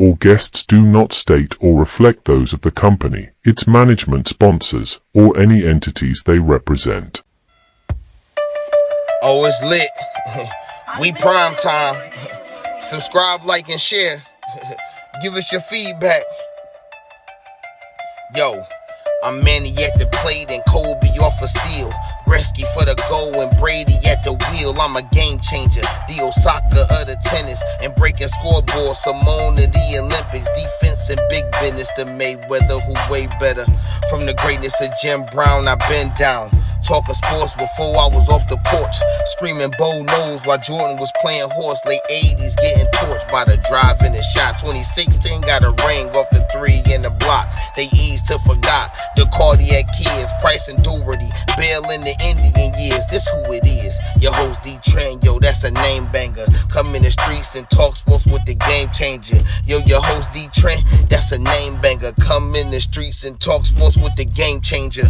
Oh, it's lit. We prime time. Subscribe, like, and share. Give us your feedback. Yo, I'm Manny at the plate and Kobe off of steel. Gretzky for the goal and Brady at the wheel. I'm a game changer, the Osaka of the tennis, and breaking scoreboards. Simone to the Olympics, defense and big business. The Mayweather who way better. From the greatness of Jim Brown, I've been down. Talking sports before I was off the porch. Screaming Bo knows while Jordan was playing horse. Late 80s getting torched by the drive and the shot. 2016 got a ring off the 3 in the block. They eased to forgot the cardiac kids. Price and Doherty, Bell in the Indian years. This who it is. Your host DeeTrynt, yo, that's a name banger. Come in the streets and talk sports with the game changer. Yo, your host DeeTrynt, that's a name banger. Come in the streets and talk sports with the game changer.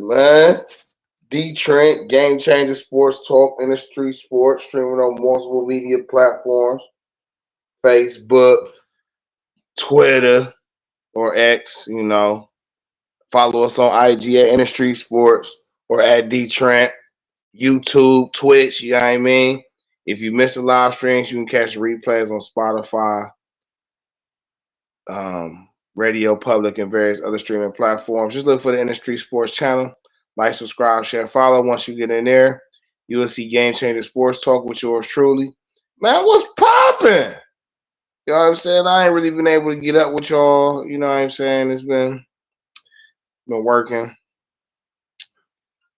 Man, DeeTrynt, Game Changer Sports Talk in the Street Sports, streaming on multiple media platforms, Facebook, Twitter, or X, you know. Follow us on IG at In the Street Sports or at DeeTrynt, YouTube, Twitch, you know what I mean? If you miss the live streams, you can catch replays on Spotify, Radio Public, and various other streaming platforms. Just look for the In the Street Sports channel. Like, subscribe, share, follow. Once you get in there, you will see Game Changer Sports Talk with yours truly. Man, what's popping? You know what I'm saying? I ain't really been able to get up with y'all. You know what I'm saying? It's been working.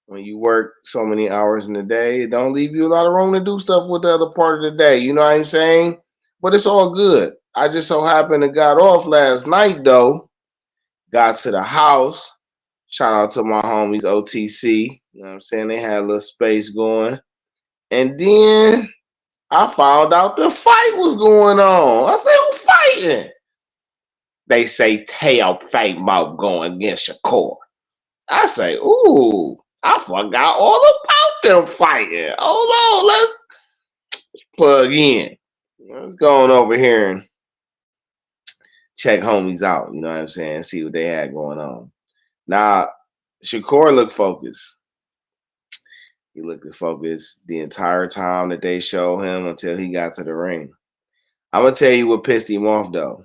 When you work so many hours in the day, it don't leave you a lot of room to do stuff with the other part of the day. You know what I'm saying? But it's all good. I just so happened to got off last night, though. Got to the house. Shout out to my homies OTC. You know what I'm saying? They had a little space going. And then I found out the fight was going on. I said, who fighting? They say Teo Famo going against Shakur. I say, ooh, I forgot all about them fighting. Hold on, let's plug in. Let's go on over here and check homies out. You know what I'm saying? See what they had going on. Now, Shakur looked focused. He looked focused the entire time that they showed him until he got to the ring. I'm going to tell you what pissed him off, though.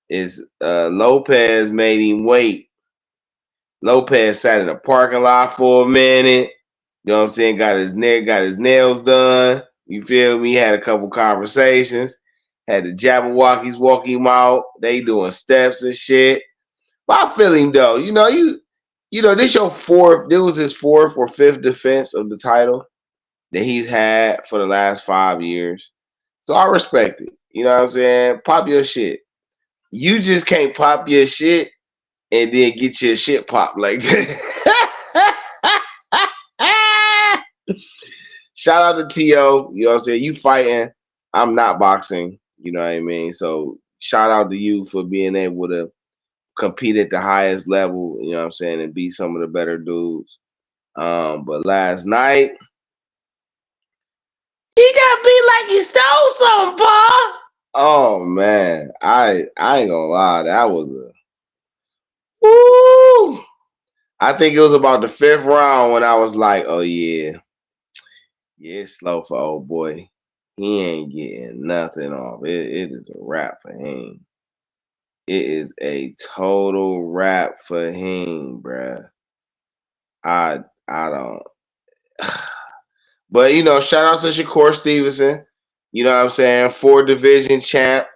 Is Lopez made him wait. Lopez sat in the parking lot for a minute. You know what I'm saying? Got his nails done. You feel me? Had a couple conversations. Had the Jabberwockies walk him out. They doing steps and shit. But I feel him, though. You know, this your fourth. This was his fourth or fifth defense of the title that he's had for the last 5 years. So I respect it. You know what I'm saying? Pop your shit. You just can't pop your shit and then get your shit popped like that. Shout out to T.O. You know what I'm saying? You fighting. I'm not boxing. You know what I mean? So shout out to you for being able to compete at the highest level, you know what I'm saying, and beat some of the better dudes. But last night, he got beat like he stole something, Paul. Oh man, I ain't gonna lie, that was a woo. I think it was about the 5th round when I was like, oh yeah, it's slow for old boy. He ain't getting nothing off. It is a wrap for him. It is a total wrap for him, bruh. I don't. But, you know, shout out to Shakur Stevenson. You know what I'm saying? 4 division champ.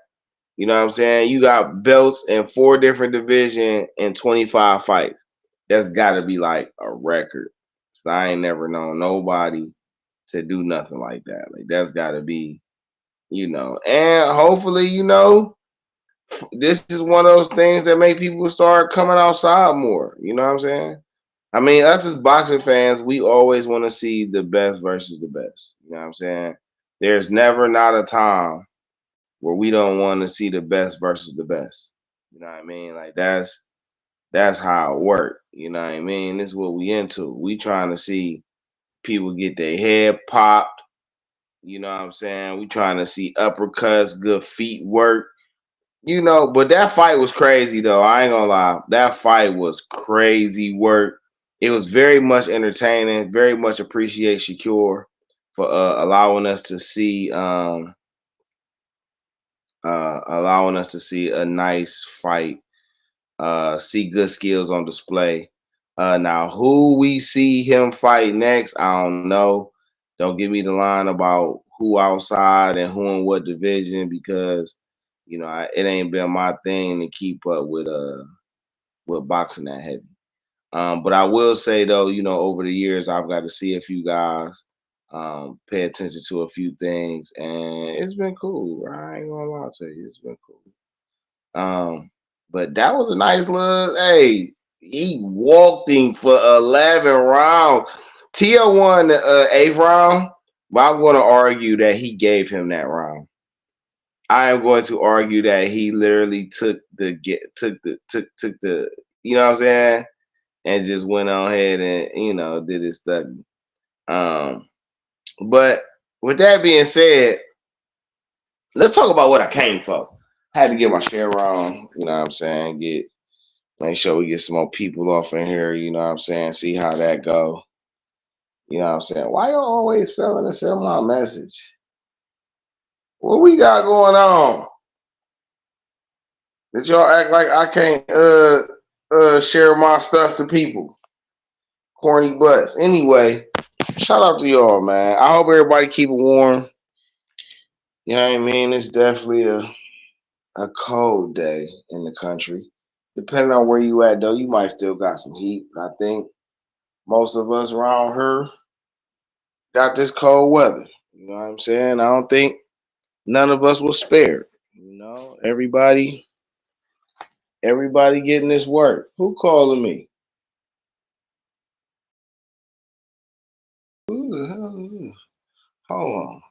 You know what I'm saying? You got belts in 4 different divisions and 25 fights. That's got to be like a record. So I ain't never known nobody to do nothing like that. Like, that's got to be, you know. And hopefully, you know, this is one of those things that make people start coming outside more. You know what I'm saying? I mean, us as boxing fans, we always want to see the best versus the best. You know what I'm saying? There's never not a time where we don't want to see the best versus the best. You know what I mean? Like that's how it work. You know what I mean? This is what we into. We trying to see people get their head popped. You know what I'm saying? We trying to see uppercuts, good feet work. You know, but that fight was crazy though. I ain't gonna lie. That fight was crazy work. It was very much entertaining. Very much appreciate Shakur for allowing us to see a nice fight, see good skills on display. Now, who we see him fight next, I don't know. Don't give me the line about who outside and who in what division because it ain't been my thing to keep up with boxing that heavy. But I will say though, over the years I've got to see a few guys, pay attention to a few things, and it's been cool. I ain't gonna lie to you, it's been cool. But that was a nice little. Hey, he walked him for 11 rounds. Tia won the eighth round, but I'm going to argue that he gave him that round. I am going to argue that he literally took the you know what I'm saying, and just went on ahead and did his study. Um, but with that being said, let's talk about what I came for. Had to get my share on. You know what I'm saying? Make sure we get some more people off in here, you know what I'm saying? See how that go. You know what I'm saying? Why y'all always failing to send my message? What we got going on? Did y'all act like I can't share my stuff to people? Corny butts. Anyway, shout out to y'all, man. I hope everybody keep it warm. You know what I mean? It's definitely a cold day in the country. Depending on where you at though, you might still got some heat. I think most of us around here got this cold weather. You know what I'm saying? I don't think none of us was spared. Everybody getting this work. Who calling me? Who the hell is this? Hold on.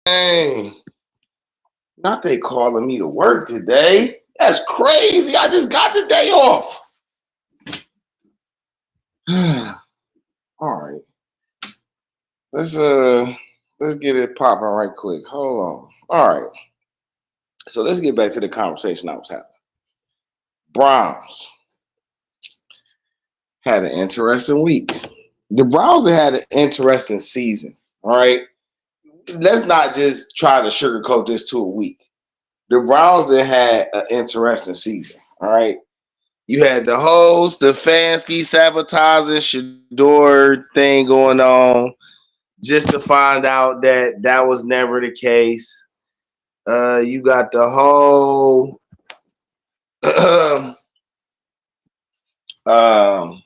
Hey, not they calling me to work today. That's crazy. I just got the day off. All right. Let's let's get it popping right quick. Hold on. All right. So let's get back to the conversation I was having. Browns had an interesting week. The Browns have had an interesting season. All right. Let's not just try to sugarcoat this to a week. The Browns have had an interesting season. All right. You had the whole Stefanski sabotaging Shador thing going on just to find out that that was never the case. You got the whole um,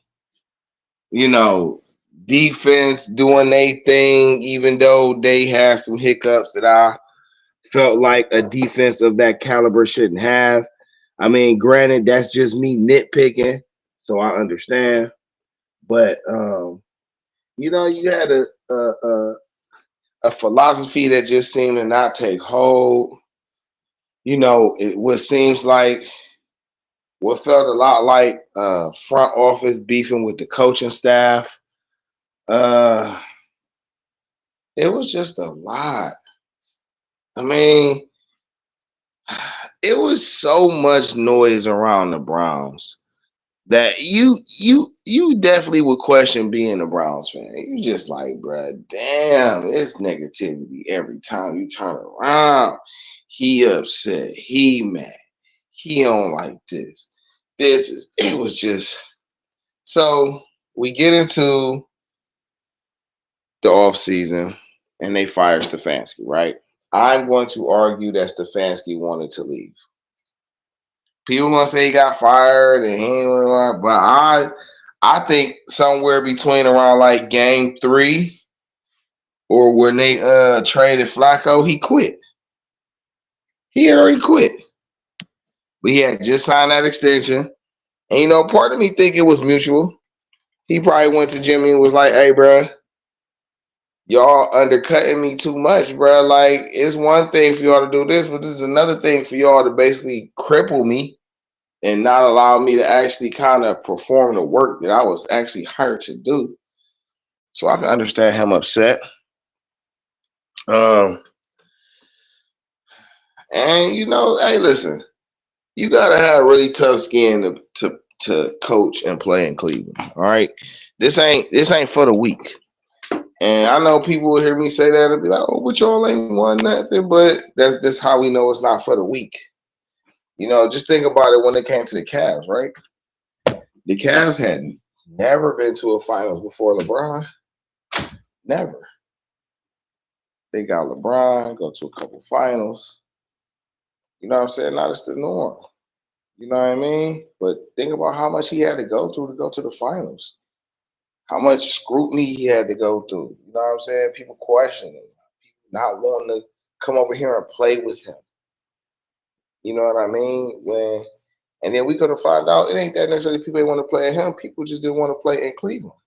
you know, defense doing their thing, even though they had some hiccups that I felt like a defense of that caliber shouldn't have. I mean, granted, that's just me nitpicking, so I understand. But you had a philosophy that just seemed to not take hold. What seems like what felt a lot like front office beefing with the coaching staff. Uh, it was just a lot. I mean, it was so much noise around the Browns that you definitely would question being a Browns fan. You just like, bruh, damn, it's negativity every time you turn around. He upset, he mad, He don't like this. It was just so we get into the off season and they fire Stefanski, right? I'm going to argue that Stefanski wanted to leave. People gonna say he got fired and he ain't really, but I think somewhere between around like game 3 or when they traded Flacco, he quit. He had already quit. But he had just signed that extension. And part of me think it was mutual. He probably went to Jimmy and was like, hey, bro, y'all undercutting me too much, bro. Like, it's one thing for y'all to do this, but this is another thing for y'all to basically cripple me and not allow me to actually kind of perform the work that I was actually hired to do. So I can understand him upset. And hey, listen, you gotta have really tough skin to coach and play in Cleveland. All right, this ain't for the weak. And I know people will hear me say that and be like, "Oh, but y'all ain't won nothing." But that's how we know it's not for the weak. Just think about it when it came to the Cavs, right? The Cavs had never been to a finals before LeBron. Never. They got LeBron, go to a couple finals. You know what I'm saying? Now it's the norm. You know what I mean? But think about how much he had to go through to go to the finals. How much scrutiny he had to go through. You know what I'm saying? People questioning him. People not wanting to come over here and play with him. You know what I mean? And then we could have found out it ain't that necessarily people didn't want to play at him. People just didn't want to play in Cleveland.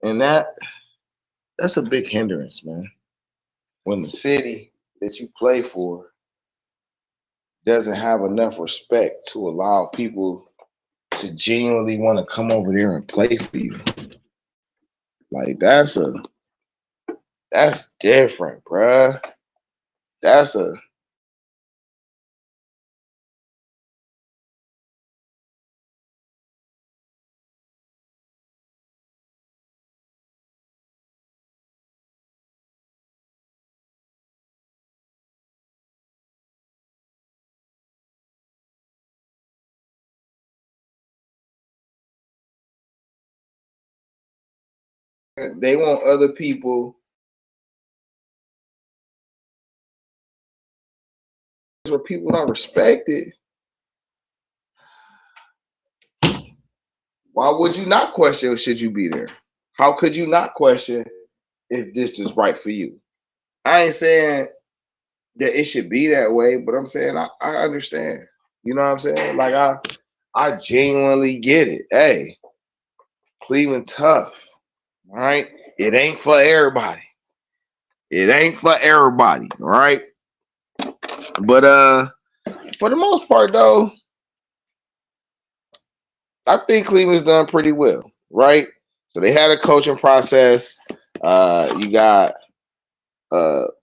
And that's a big hindrance, man. When the city that you play for doesn't have enough respect to allow people to genuinely want to come over there and play for you. Like that's different, bruh. They want other people where people don't respect it. Why would you not question should you be there? How could you not question if this is right for you? I ain't saying that it should be that way, but I'm saying I understand. You know what I'm saying? Like I genuinely get it. Hey, Cleveland tough. All right. It ain't for everybody. All right. But for the most part though, I think Cleveland's done pretty well, right? So they had a coaching process. You got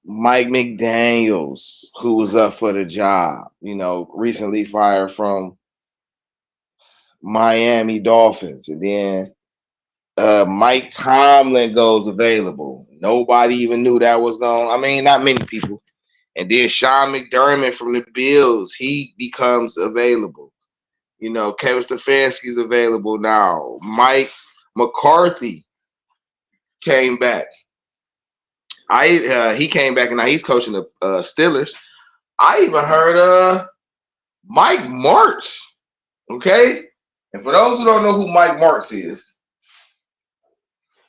Mike McDaniels, who was up for the job, recently fired from Miami Dolphins. And then Mike Tomlin goes available. Nobody even knew that was going. I mean, not many people. And then Sean McDermott from the Bills, he becomes available. Kevin Stefanski's available now. Mike McCarthy came back. He came back and now he's coaching the Steelers. I even heard Mike Martz. Okay, and for those who don't know who Mike Martz is,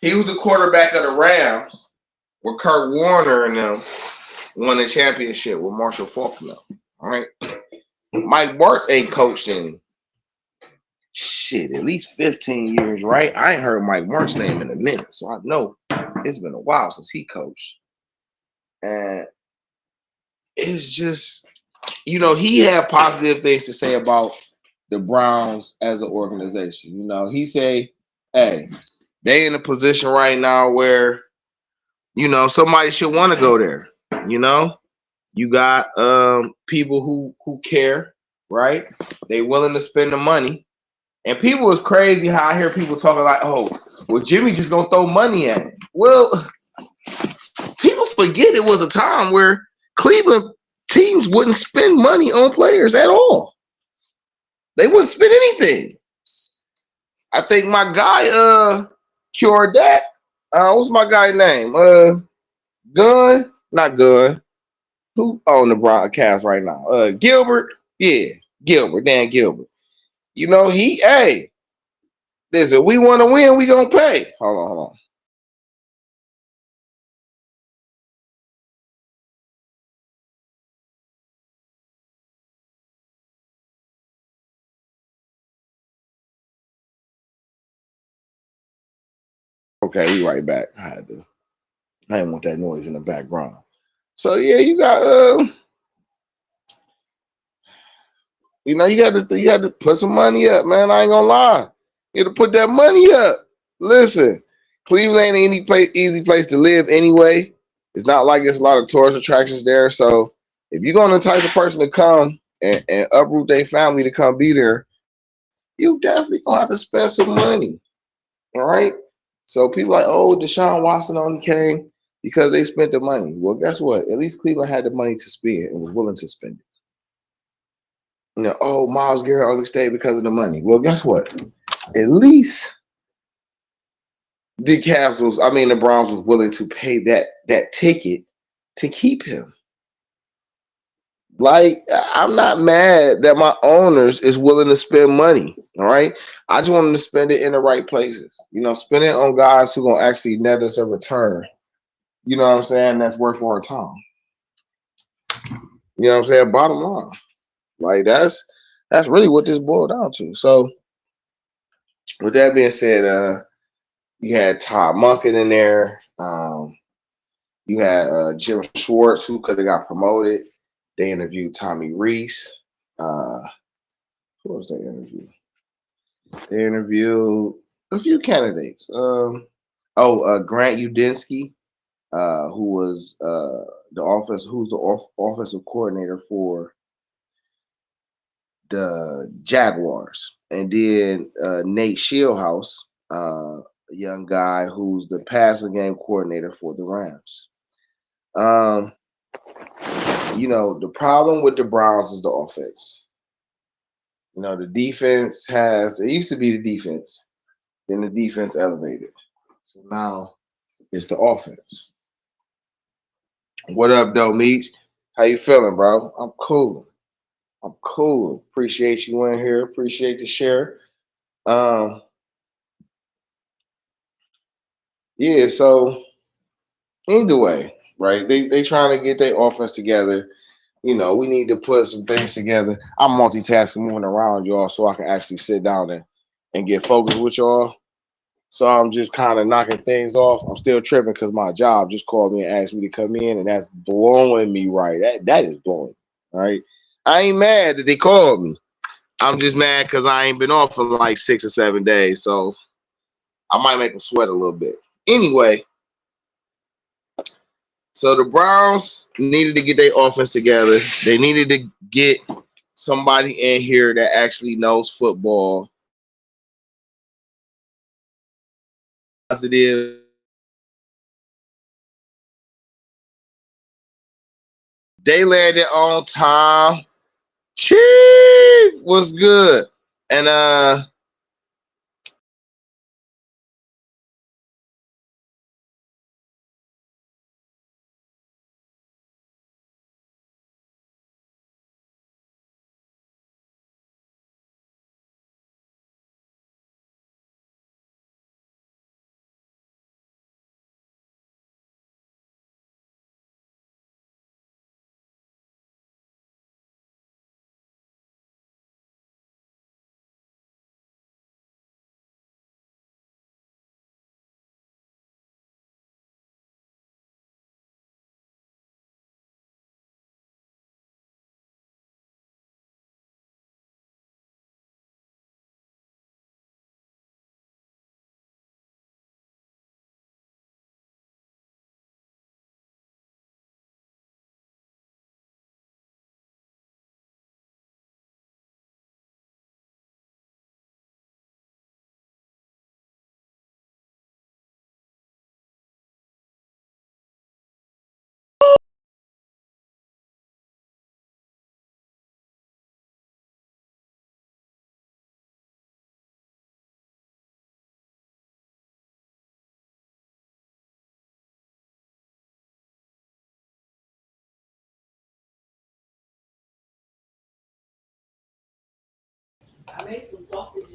he was the quarterback of the Rams, where Kurt Warner and them won the championship with Marshall Faulkner. All right, Mike Martz ain't coached in at least 15 years, right? I ain't heard Mike Martz's name in a minute, so I know it's been a while since he coached. And it's just, he had positive things to say about the Browns as an organization. He say, hey, they in a position right now where, somebody should want to go there. You got people who care, right? They willing to spend the money. And people is crazy how I hear people talking like, oh, well, Jimmy just gonna throw money at it. Well, people forget it was a time where Cleveland teams wouldn't spend money on players at all. They wouldn't spend anything. I think my guy cured that. What's my guy name? Gun, not Gun. Who on the broadcast right now? Gilbert. Yeah, Gilbert. Dan Gilbert. You know, hey, listen, we want to win, we gonna pay. Hold on. Okay, we right back. I didn't want that noise in the background. So yeah, you got you know, you got to put some money up, man. I ain't gonna lie. You got to put that money up. Listen, Cleveland ain't any easy place to live anyway. It's not like it's a lot of tourist attractions there. So if you're gonna the type of person to come and uproot their family to come be there, you definitely gonna have to spend some money. All right. So people like, oh, Deshaun Watson only came because they spent the money. Well, guess what? At least Cleveland had the money to spend and was willing to spend it. You know, oh, Myles Garrett only stayed because of the money. Well, guess what? At least the Browns was willing to pay that ticket to keep him. Like, I'm not mad that my owners is willing to spend money. All right. I just want them to spend it in the right places. You know, spend it on guys who gonna actually net us a return. You know what I'm saying? That's worth our time. You know what I'm saying? Bottom line. Like that's really what this boiled down to. So with that being said, you had Todd Monken in there. You had Jim Schwartz, who could have got promoted. They interviewed Tommy Reese. Who else they interviewed? They interviewed a few candidates. Grant Udinsky, who was who's the offensive coordinator for the Jaguars, and then Nate Shieldhouse, a young guy who's the passing game coordinator for the Rams. You know, the problem with the Browns is the offense. You know, the defense it used to be the defense, then the defense elevated. So now it's the offense. What up, though, Meech? How you feeling, bro? I'm cool. Appreciate you in here. Appreciate the share. Um, yeah, so either way, right? They trying to get their offense together. You know, we need to put some things together. I'm multitasking, moving around y'all, so I can actually sit down and get focused with y'all. So I'm just kind of knocking things off. I'm still tripping because my job just called me and asked me to come in, and that's blowing me right. That is blowing. All right. I ain't mad that they called me. I'm just mad because I ain't been off for like 6 or 7 days. So I might make them sweat a little bit. Anyway, so the Browns needed to get their offense together. They needed to get somebody in here that actually knows football. Positive. They landed on time. Chief was good. And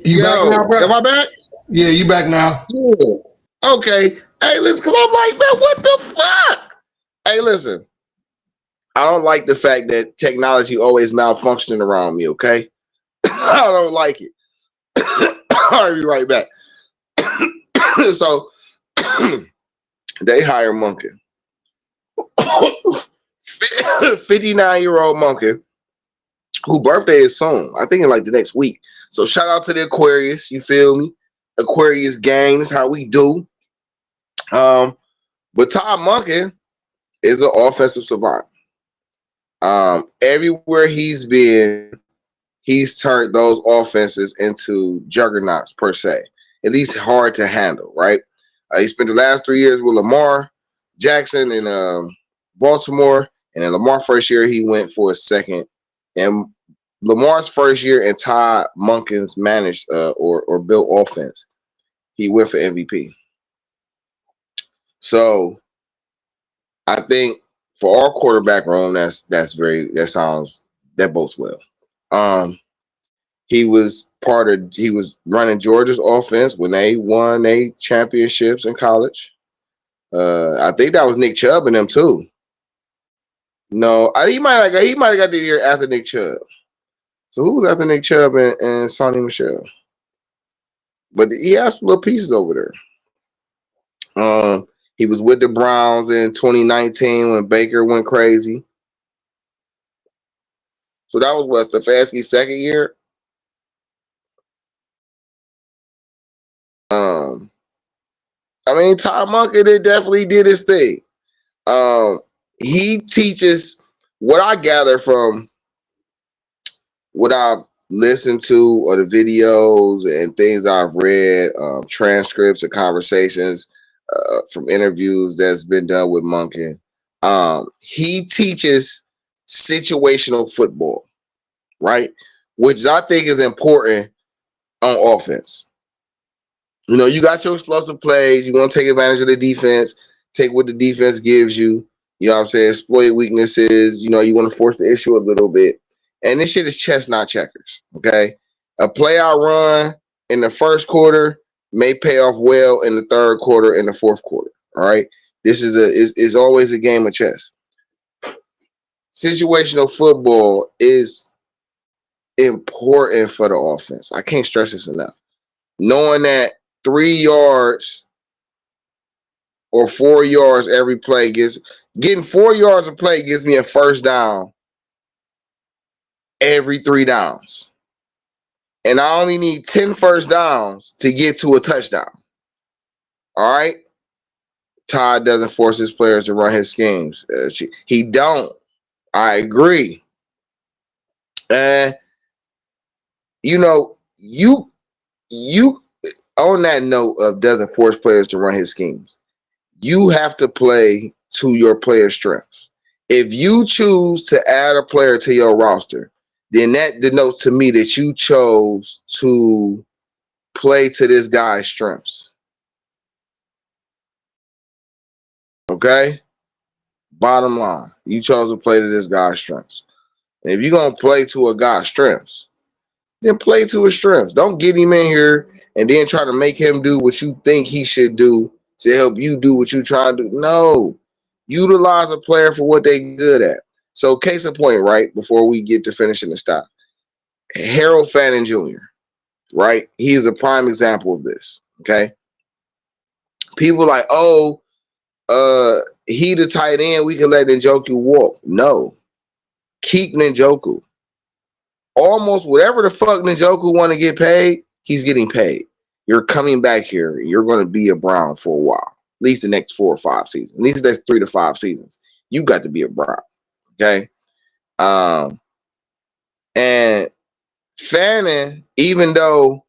You back now, bro? Am I back? Yeah, you back now. Yeah. Okay. Hey, listen, because I'm like, man, what the fuck? Hey, listen. I don't like the fact that technology always malfunctioning around me, okay? I don't like it. I'll be right back. So, they hire Monken. 59-year-old Monken, whose birthday is soon. I think in like the next week. So shout out to the Aquarius. You feel me? Aquarius gang is how we do. But Todd Monken is an offensive savant. Everywhere he's been, he's turned those offenses into juggernauts per se. At least hard to handle, right? He spent the last 3 years with Lamar Jackson in Baltimore, and in Lamar's first year, he went for a second. And Lamar's first year and Todd Monken's managed or built offense, he went for MVP. So I think for our quarterback room, that bodes well. He was running Georgia's offense when they won championships in college. I think that was Nick Chubb and them too. No, he might have got the year after Nick Chubb. So who was after Nick Chubb and Sonny Michel? But he had some little pieces over there. He was with the Browns in 2019 when Baker went crazy. So that was Stefanski's second year. I mean, Todd Monken definitely did his thing. He teaches what I gather from what I've listened to or the videos and things I've read, transcripts and conversations from interviews that's been done with Monken. He teaches situational football, right? Which I think is important on offense. You know, you got your explosive plays. You want to take advantage of the defense, take what the defense gives you. You know what I'm saying? Exploit weaknesses. You know, you want to force the issue a little bit. And this shit is chess, not checkers. Okay? A play out run in the first quarter may pay off well in the third quarter and the fourth quarter. All right? This is always a game of chess. Situational football is important for the offense. I can't stress this enough. Knowing that 3 yards or 4 yards every play getting 4 yards a play gives me a first down every 3 downs. And I only need 10 first downs to get to a touchdown. All right? Todd doesn't force his players to run his schemes. He don't. I agree. And you know, you on that note of doesn't force players to run his schemes, you have to play to your player's strengths. If you choose to add a player to your roster, then that denotes to me that you chose to play to this guy's strengths. Okay? Bottom line, you chose to play to this guy's strengths. And if you're going to play to a guy's strengths, then play to his strengths. Don't get him in here and then try to make him do what you think he should do to help you do what you're trying to do. No. Utilize a player for what they're good at. So case in point, right, before we get to finishing the stop, Harold Fannin Jr., right? He is a prime example of this, okay? People like, he the tight end, we can let Njoku walk. No. Keep Njoku. Almost whatever the fuck Njoku want to get paid, he's getting paid. You're coming back here. You're going to be a Brown for a while. At least the next 4 or 5 seasons. At least the next 3 to 5 seasons. You got to be a Brown. Okay? And Fannin, even though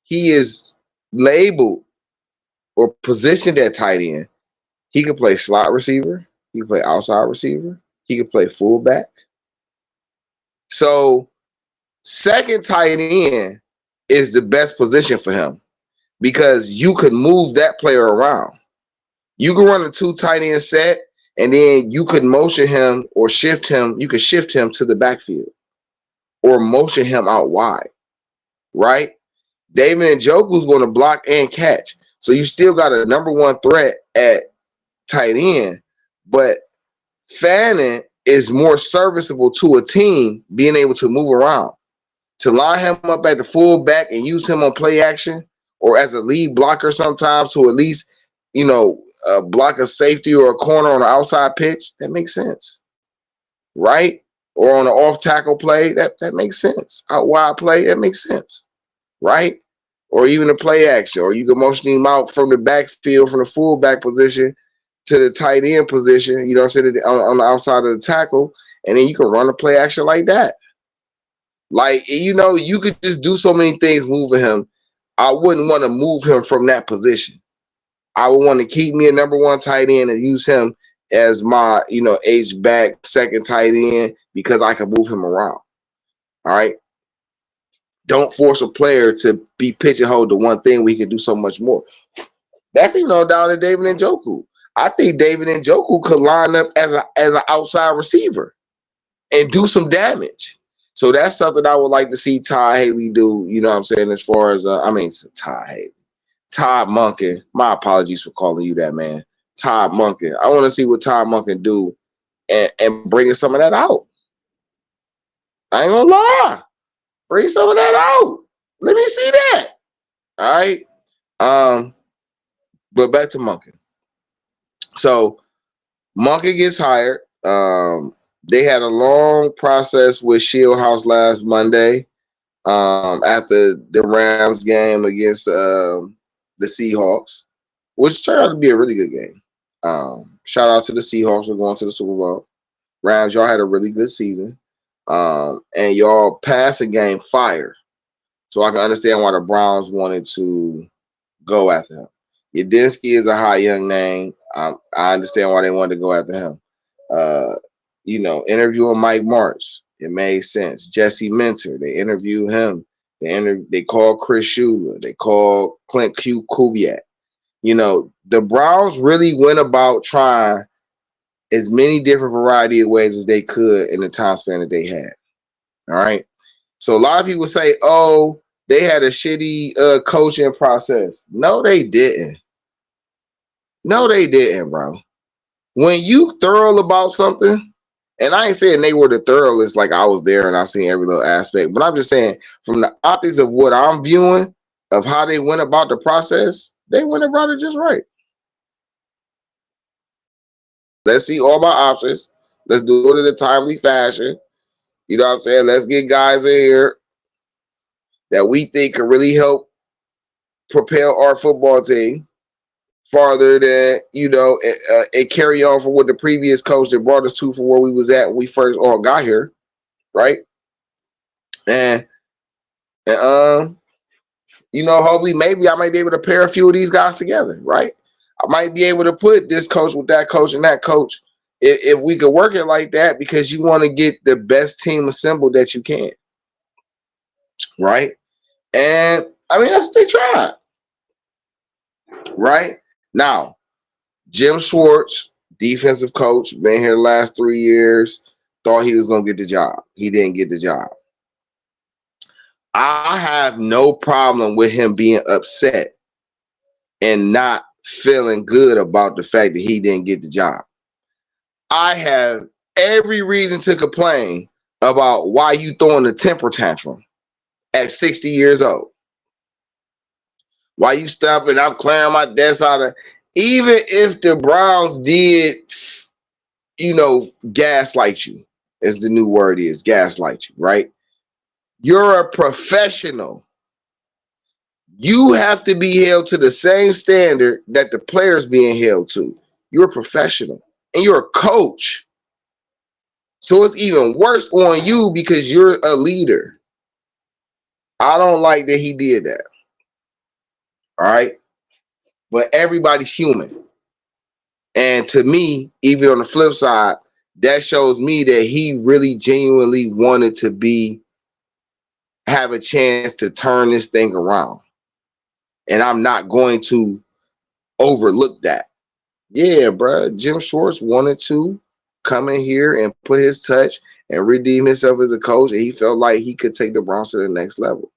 he is labeled or positioned at tight end, he could play slot receiver. He could play outside receiver. He could play fullback. So second tight end is the best position for him because you could move that player around. You can run a 2 tight end set, and then you could motion him or shift him. You could shift him to the backfield or motion him out wide. right? David Njoku's going to block and catch. So you still got a number one threat at tight end, but Fannin is more serviceable to a team being able to move around. To line him up at the fullback and use him on play action or as a lead blocker sometimes to at least, block a safety or a corner on the outside pitch, that makes sense, right? Or on an off tackle play, that makes sense. Out wide play, that makes sense, right? Or even a play action, or you can motion him out from the backfield, from the fullback position to the tight end position, you know what I'm saying, on the outside of the tackle, and then you can run a play action like that. Like, you could just do so many things moving him. I wouldn't want to move him from that position. I would want to keep me a number one tight end and use him as my, H-back second tight end because I can move him around. All right? Don't force a player to be pigeonholed to one thing. We can do so much more. That's even on down to David Njoku. I think David Njoku could line up as an outside receiver and do some damage. So that's something I would like to see Todd Haley do, you know what I'm saying, as far as, Todd Monken. My apologies for calling you that, man. Todd Monken. I want to see what Todd Monken do and bringing some of that out. I ain't gonna lie. Bring some of that out. Let me see that. All right. But back to Monken. So Monken gets hired. They had a long process with Shieldhouse last Monday after the Rams game against the Seahawks, which turned out to be a really good game. Shout out to the Seahawks for going to the Super Bowl. Rams, y'all had a really good season. And y'all passing game fire. So I can understand why the Browns wanted to go after him. Yadinsky is a high young name. I understand why they wanted to go after him. Interviewing Mike Martz, it made sense. Jesse Minter, they interviewed him. They called Chris Shula. They called Clint Kubiak. The Browns really went about trying as many different variety of ways as they could in the time span that they had. All right. So a lot of people say, oh, they had a shitty coaching process. No, they didn't. No, they didn't, bro. When you thorough about something, and I ain't saying they were the thoroughest, like I was there and I seen every little aspect, but I'm just saying from the optics of what I'm viewing of how they went about the process, they went about it just right. Let's see all my options. Let's do it in a timely fashion. You know what I'm saying? Let's get guys in here that we think can really help propel our football team farther than, and carry on from what the previous coach that brought us to from where we was at when we first all got here, right? And hopefully maybe I might be able to pair a few of these guys together, right? I might be able to put this coach with that coach and that coach if we could work it like that, because you want to get the best team assembled that you can, right? And that's what they tried, right? Now, Jim Schwartz, defensive coach, been here the last 3 years, thought he was going to get the job. He didn't get the job. I have no problem with him being upset and not feeling good about the fact that he didn't get the job. I have every reason to complain about why you throwing a temper tantrum at 60 years old. Why you stopping? I'm clearing my desk out of. Even if the Browns did, gaslight you, as the new word is, gaslight you, right? You're a professional. You have to be held to the same standard that the players being held to. You're a professional and you're a coach. So it's even worse on you because you're a leader. I don't like that he did that. All right. But everybody's human. And to me, even on the flip side, that shows me that he really genuinely wanted to have a chance to turn this thing around. And I'm not going to overlook that. Yeah, bro. Jim Schwartz wanted to come in here and put his touch and redeem himself as a coach, and he felt like he could take the Browns to the next level.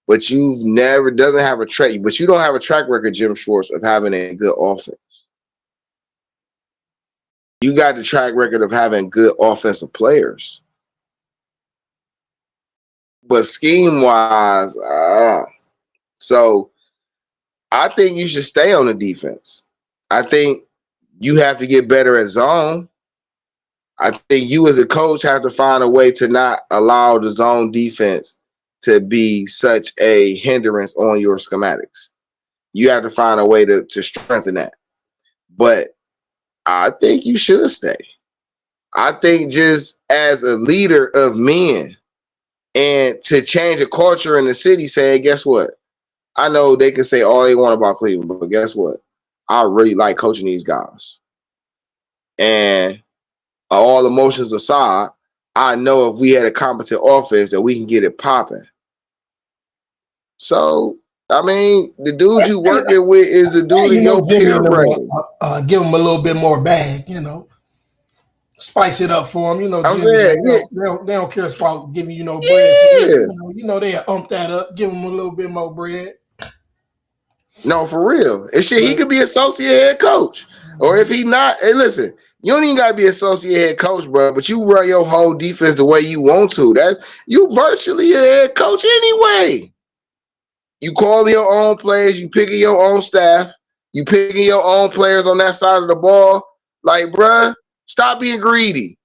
but you don't have a track record, Jim Schwartz, of having a good offense. You got the track record of having good offensive players. But scheme-wise, so I think you should stay on the defense. I think you have to get better at zone. I think you as a coach have to find a way to not allow the zone defense to be such a hindrance on your schematics. You have to find a way to strengthen that. But I think you should stay. I think just as a leader of men and to change a culture in the city, saying, guess what? I know they can say all they want about Cleveland, but guess what? I really like coaching these guys. And all emotions aside, I know if we had a competent offense that we can get it popping. So, I mean, the dude you working with is a dude in your peer brain. Give him a little bit more bag, spice it up for him. I'm Jimmy, saying, they don't care about giving bread. Yeah. They ump that up, give him a little bit more bread. No, for real. And shit, he could be associate head coach. Or if he not, hey, listen, you don't even got to be associate head coach, bro, but you run your whole defense the way you want to. You virtually a head coach anyway. You call your own players, you picking your own staff, you picking your own players on that side of the ball. Like, bruh, stop being greedy.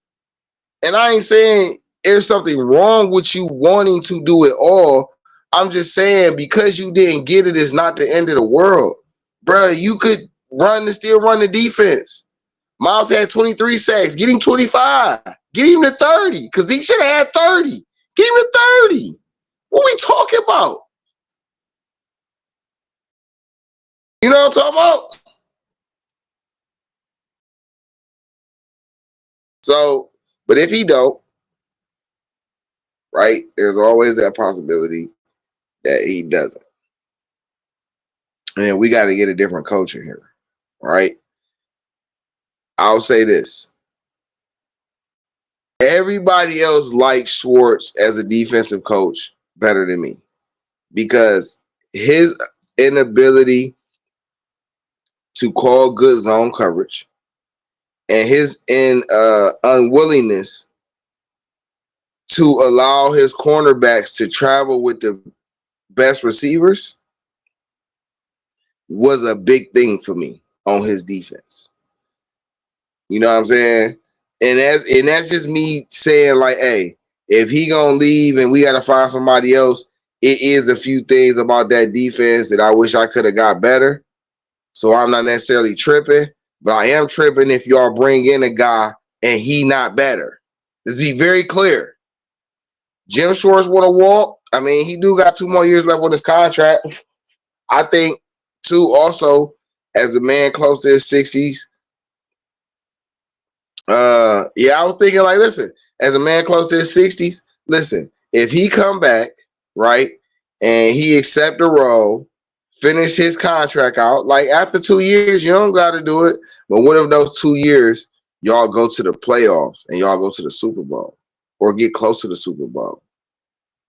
And I ain't saying there's something wrong with you wanting to do it all. I'm just saying because you didn't get it is not the end of the world. Bruh, you could still run the defense. Miles had 23 sacks. Get him 25. Get him to 30 because he should have had 30. Get him to 30. What we talking about? You know what I'm talking about? So, but if he don't, right, there's always that possibility that he doesn't. And we got to get a different coach in here, right? I'll say this. Everybody else likes Schwartz as a defensive coach better than me because his inability to call good zone coverage and his unwillingness to allow his cornerbacks to travel with the best receivers was a big thing for me on his defense. You know what I'm saying? And that's just me saying, like, hey, if he gonna leave and we gotta find somebody else, it is a few things about that defense that I wish I could have got better. So I'm not necessarily tripping, but I am tripping if y'all bring in a guy and he not better. Let's be very clear. Jim Schwartz want to walk. I mean, he do got 2 more years left on his contract. I think, too, also, as a man close to his 60s, I was thinking, like, listen, as a man close to his 60s, listen, if he come back, right, and he accept the role, finish his contract out, like, after 2 years, you don't got to do it, but one of those 2 years, y'all go to the playoffs and y'all go to the Super Bowl or get close to the Super Bowl.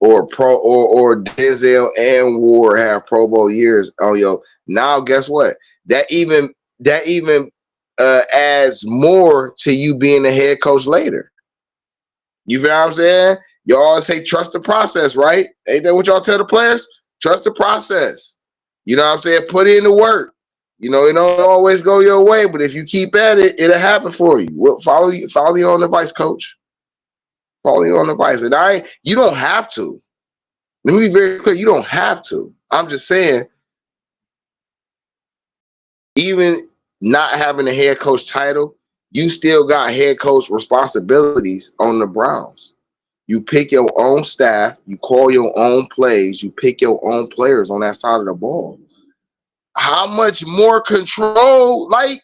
Or Denzel and Ward have Pro Bowl years. Oh, yo, now guess what? That even adds more to you being the head coach later. You feel what I'm saying? Y'all say trust the process, right? Ain't that what y'all tell the players? Trust the process. You know what I'm saying? Put in the work. You know, it don't always go your way, but if you keep at it, it'll happen for you. We'll follow you on advice, coach. Follow you on advice. And you don't have to. Let me be very clear. You don't have to. I'm just saying, even not having a head coach title, you still got head coach responsibilities on the Browns. You pick your own staff. You call your own plays. You pick your own players on that side of the ball. How much more control? Like,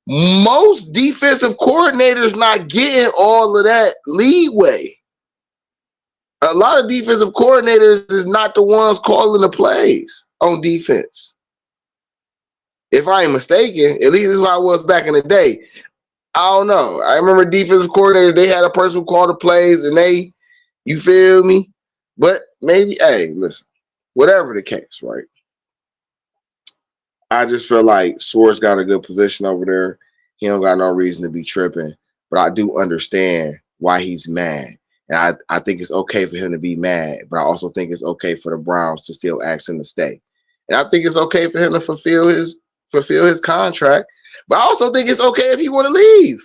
most defensive coordinators not getting all of that leeway. A lot of defensive coordinators is not the ones calling the plays on defense. If I ain't mistaken, at least this is how it was back in the day. I don't know. I remember defensive coordinators, they had a person who called the plays and you feel me? But maybe, hey, listen, whatever the case, right? I just feel like Swords got a good position over there. He don't got no reason to be tripping, but I do understand why he's mad. And I think it's okay for him to be mad, but I also think it's okay for the Browns to still ask him to stay. And I think it's okay for him to fulfill his contract, but I also think it's okay if he want to leave.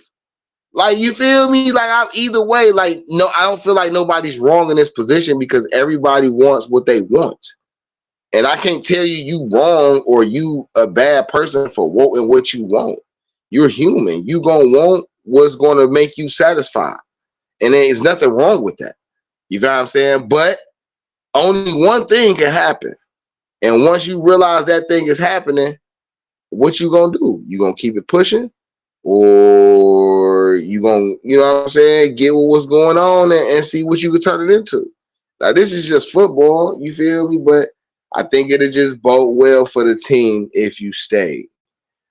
Like, you feel me? Like, I'm either way. Like, no, I don't feel like nobody's wrong in this position because everybody wants what they want. And I can't tell you wrong or you a bad person for wanting what you want. You're human. You gonna want what's gonna make you satisfied. And there's nothing wrong with that. You feel what I'm saying? But only one thing can happen. And once you realize that thing is happening, what you gonna do? You gonna keep it pushing? Or you gonna, you know what I'm saying, get what's going on and see what you can turn it into. Now, this is just football, you feel me? But I think it'll just bode well for the team if you stay.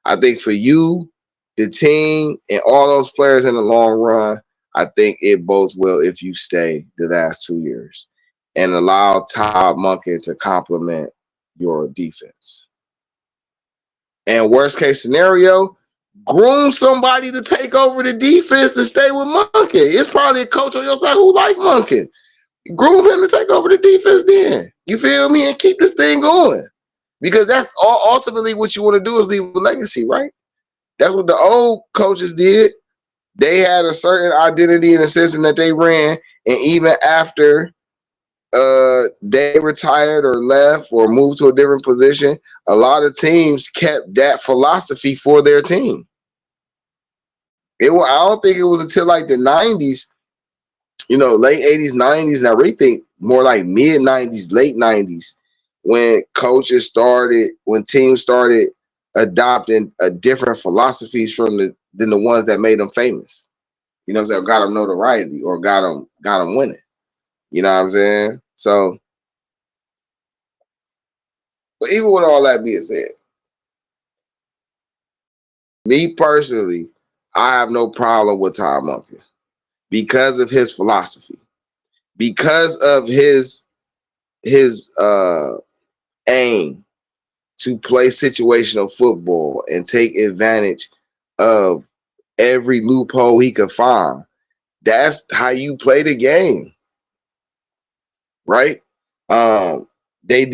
I think for you, the team, and all those players in the long run, I think it bodes well if you stay the last 2 years and allow Todd Monken to complement your defense. And worst case scenario, groom somebody to take over the defense to stay with Monken. It's probably a coach on your side who like Monken. Groom him to take over the defense then. You feel me? And keep this thing going. Because that's ultimately what you want to do is leave a legacy, right? That's what the old coaches did. They had a certain identity and a system that they ran. And even after they retired or left or moved to a different position, a lot of teams kept that philosophy for their team. I don't think it was until like the 90s, late 80s, 90s, and I really think more like mid 90s, late 90s, when teams started adopting a different philosophies than the ones that made them famous. You know what I'm saying? Got them notoriety or got them winning. You know what I'm saying? So, but even with all that being said, me personally, I have no problem with Todd Monken because of his philosophy, because of his aim to play situational football and take advantage of every loophole he could find. That's how you play the game, right? He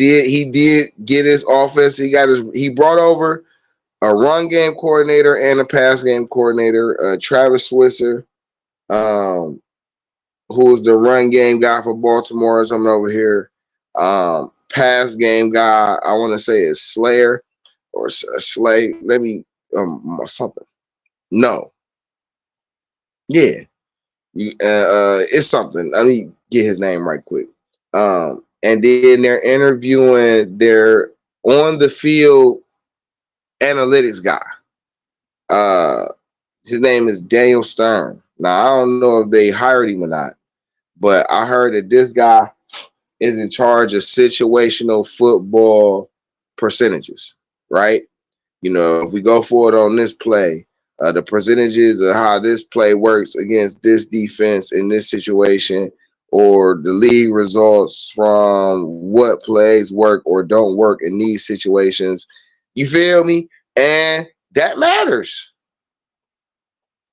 did get his offense. He brought over a run game coordinator and a pass game coordinator, Travis Switzer, who was the run game guy for Baltimore, as I'm over here. Pass game guy, I want to say is Slayer or Slay. Let me something. No, yeah, it's something. Let me get his name right quick. And then they're interviewing their on the field analytics guy. His name is Daniel Stern. Now, I don't know if they hired him or not, but I heard that this guy is in charge of situational football percentages, right? If we go forward on this play, the percentages of how this play works against this defense in this situation, or the league results from what plays work or don't work in these situations. You feel me? And that matters,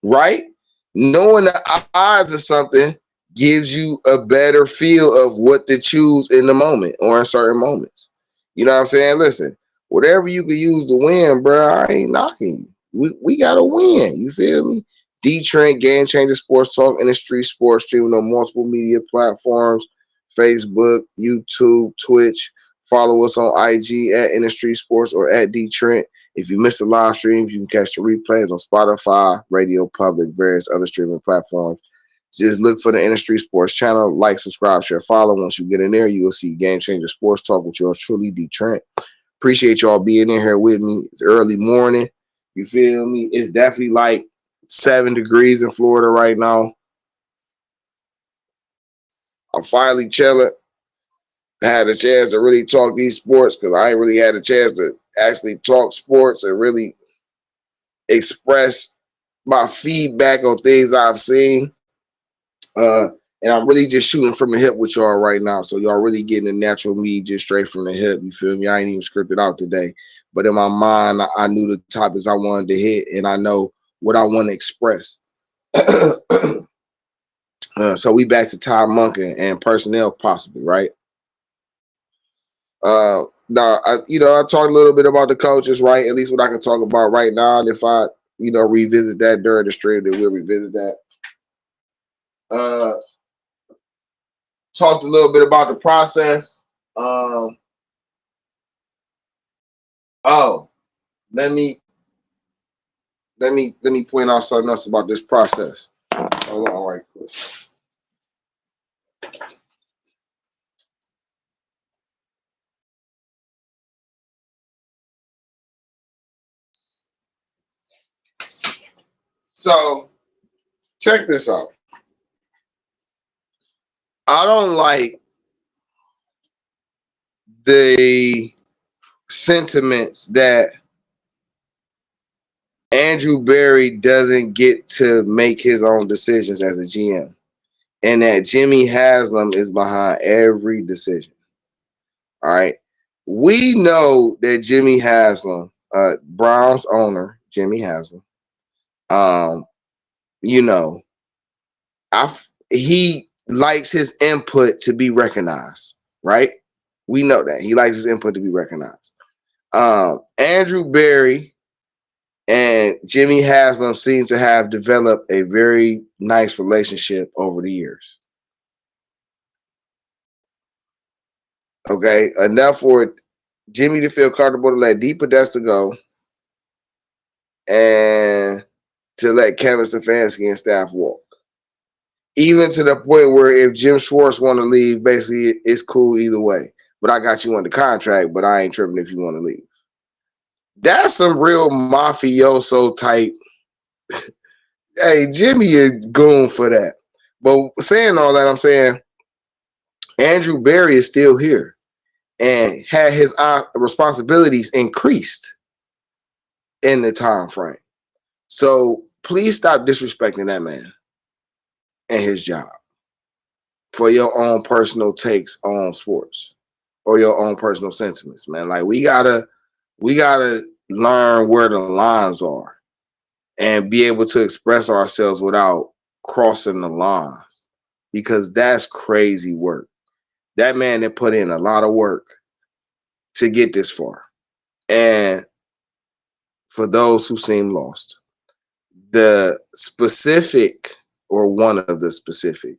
right? Knowing the odds of something gives you a better feel of what to choose in the moment or in certain moments. You know what I'm saying? Listen, whatever you can use to win, bro, I ain't knocking you. We got to win. You feel me? DeeTrynt, Game Changer Sports Talk, Industry Sports, streaming on multiple media platforms, Facebook, YouTube, Twitch. Follow us on IG at Industry Sports or at DeeTrynt. If you missed the live streams, you can catch the replays on Spotify, Radio Public, various other streaming platforms. Just look for the Industry Sports channel. Like, subscribe, share, follow. Once you get in there, you will see Game Changer Sports Talk with yours truly, DeeTrynt. Appreciate y'all being in here with me. It's early morning. You feel me? It's definitely like 7 degrees in Florida right now. I'm finally chilling. I had a chance to really talk these sports because I ain't really had a chance to actually talk sports and really express my feedback on things I've seen. And And I'm really just shooting from the hip with y'all right now. So y'all really getting the natural me just straight from the hip. You feel me? I ain't even scripted out today. But in my mind, I knew the topics I wanted to hit, and I know what I want to express. So we back to Todd Monken and personnel possibly, right? Now, I talked a little bit about the coaches, right? At least what I can talk about right now. And if I, revisit that during the stream, then we'll revisit that. Talked a little bit about the process. Oh, let me point out something else about this process. Hold on, right quick. So check this out. I don't like the sentiments that Andrew Berry doesn't get to make his own decisions as a GM, and that Jimmy Haslam is behind every decision. All right. We know that Jimmy Haslam, Browns owner, Jimmy Haslam, he likes his input to be recognized, right? We know that. He likes his input to be recognized. Andrew Berry and Jimmy Haslam seem to have developed a very nice relationship over the years. Okay, enough for Jimmy to feel comfortable to let Dee Podesta go and to let Kevin Stefanski and staff walk. Even to the point where if Jim Schwartz want to leave, basically it's cool either way. But I got you on the contract, but I ain't tripping if you want to leave. That's some real mafioso type. Hey, Jimmy is goon for that. But saying all that, I'm saying Andrew Berry is still here and had his responsibilities increased in the time frame. So please stop disrespecting that man and his job for your own personal takes on sports or your own personal sentiments, man. Like we gotta learn where the lines are and be able to express ourselves without crossing the lines, because that's crazy work. That man that put in a lot of work to get this far. And for those who seem lost, the specific or one of the specific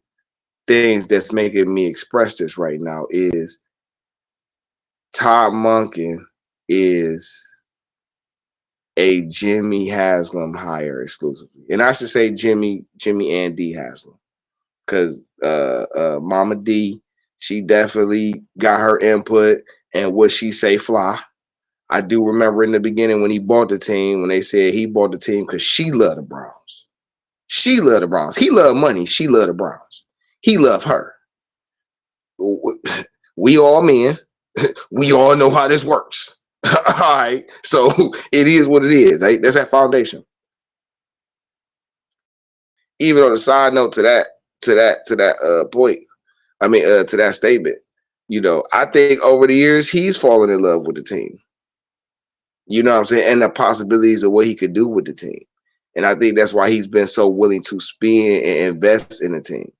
things that's making me express this right now is Todd Monken is a Jimmy Haslam hire exclusively. And I should say Jimmy and Dee Haslam, because Mama D, she definitely got her input and what she say fly. I do remember in the beginning when he bought the team, when they said he bought the team because she loved the Browns. She loved the Browns. He loved money. She loved the Browns. He loved her. We all men. We all know how this works. All right. So it is what it is. Right? That's that foundation. Even on a side note to that point, to that statement, I think over the years he's fallen in love with the team. You know what I'm saying? And the possibilities of what he could do with the team. And I think that's why he's been so willing to spend and invest in the team.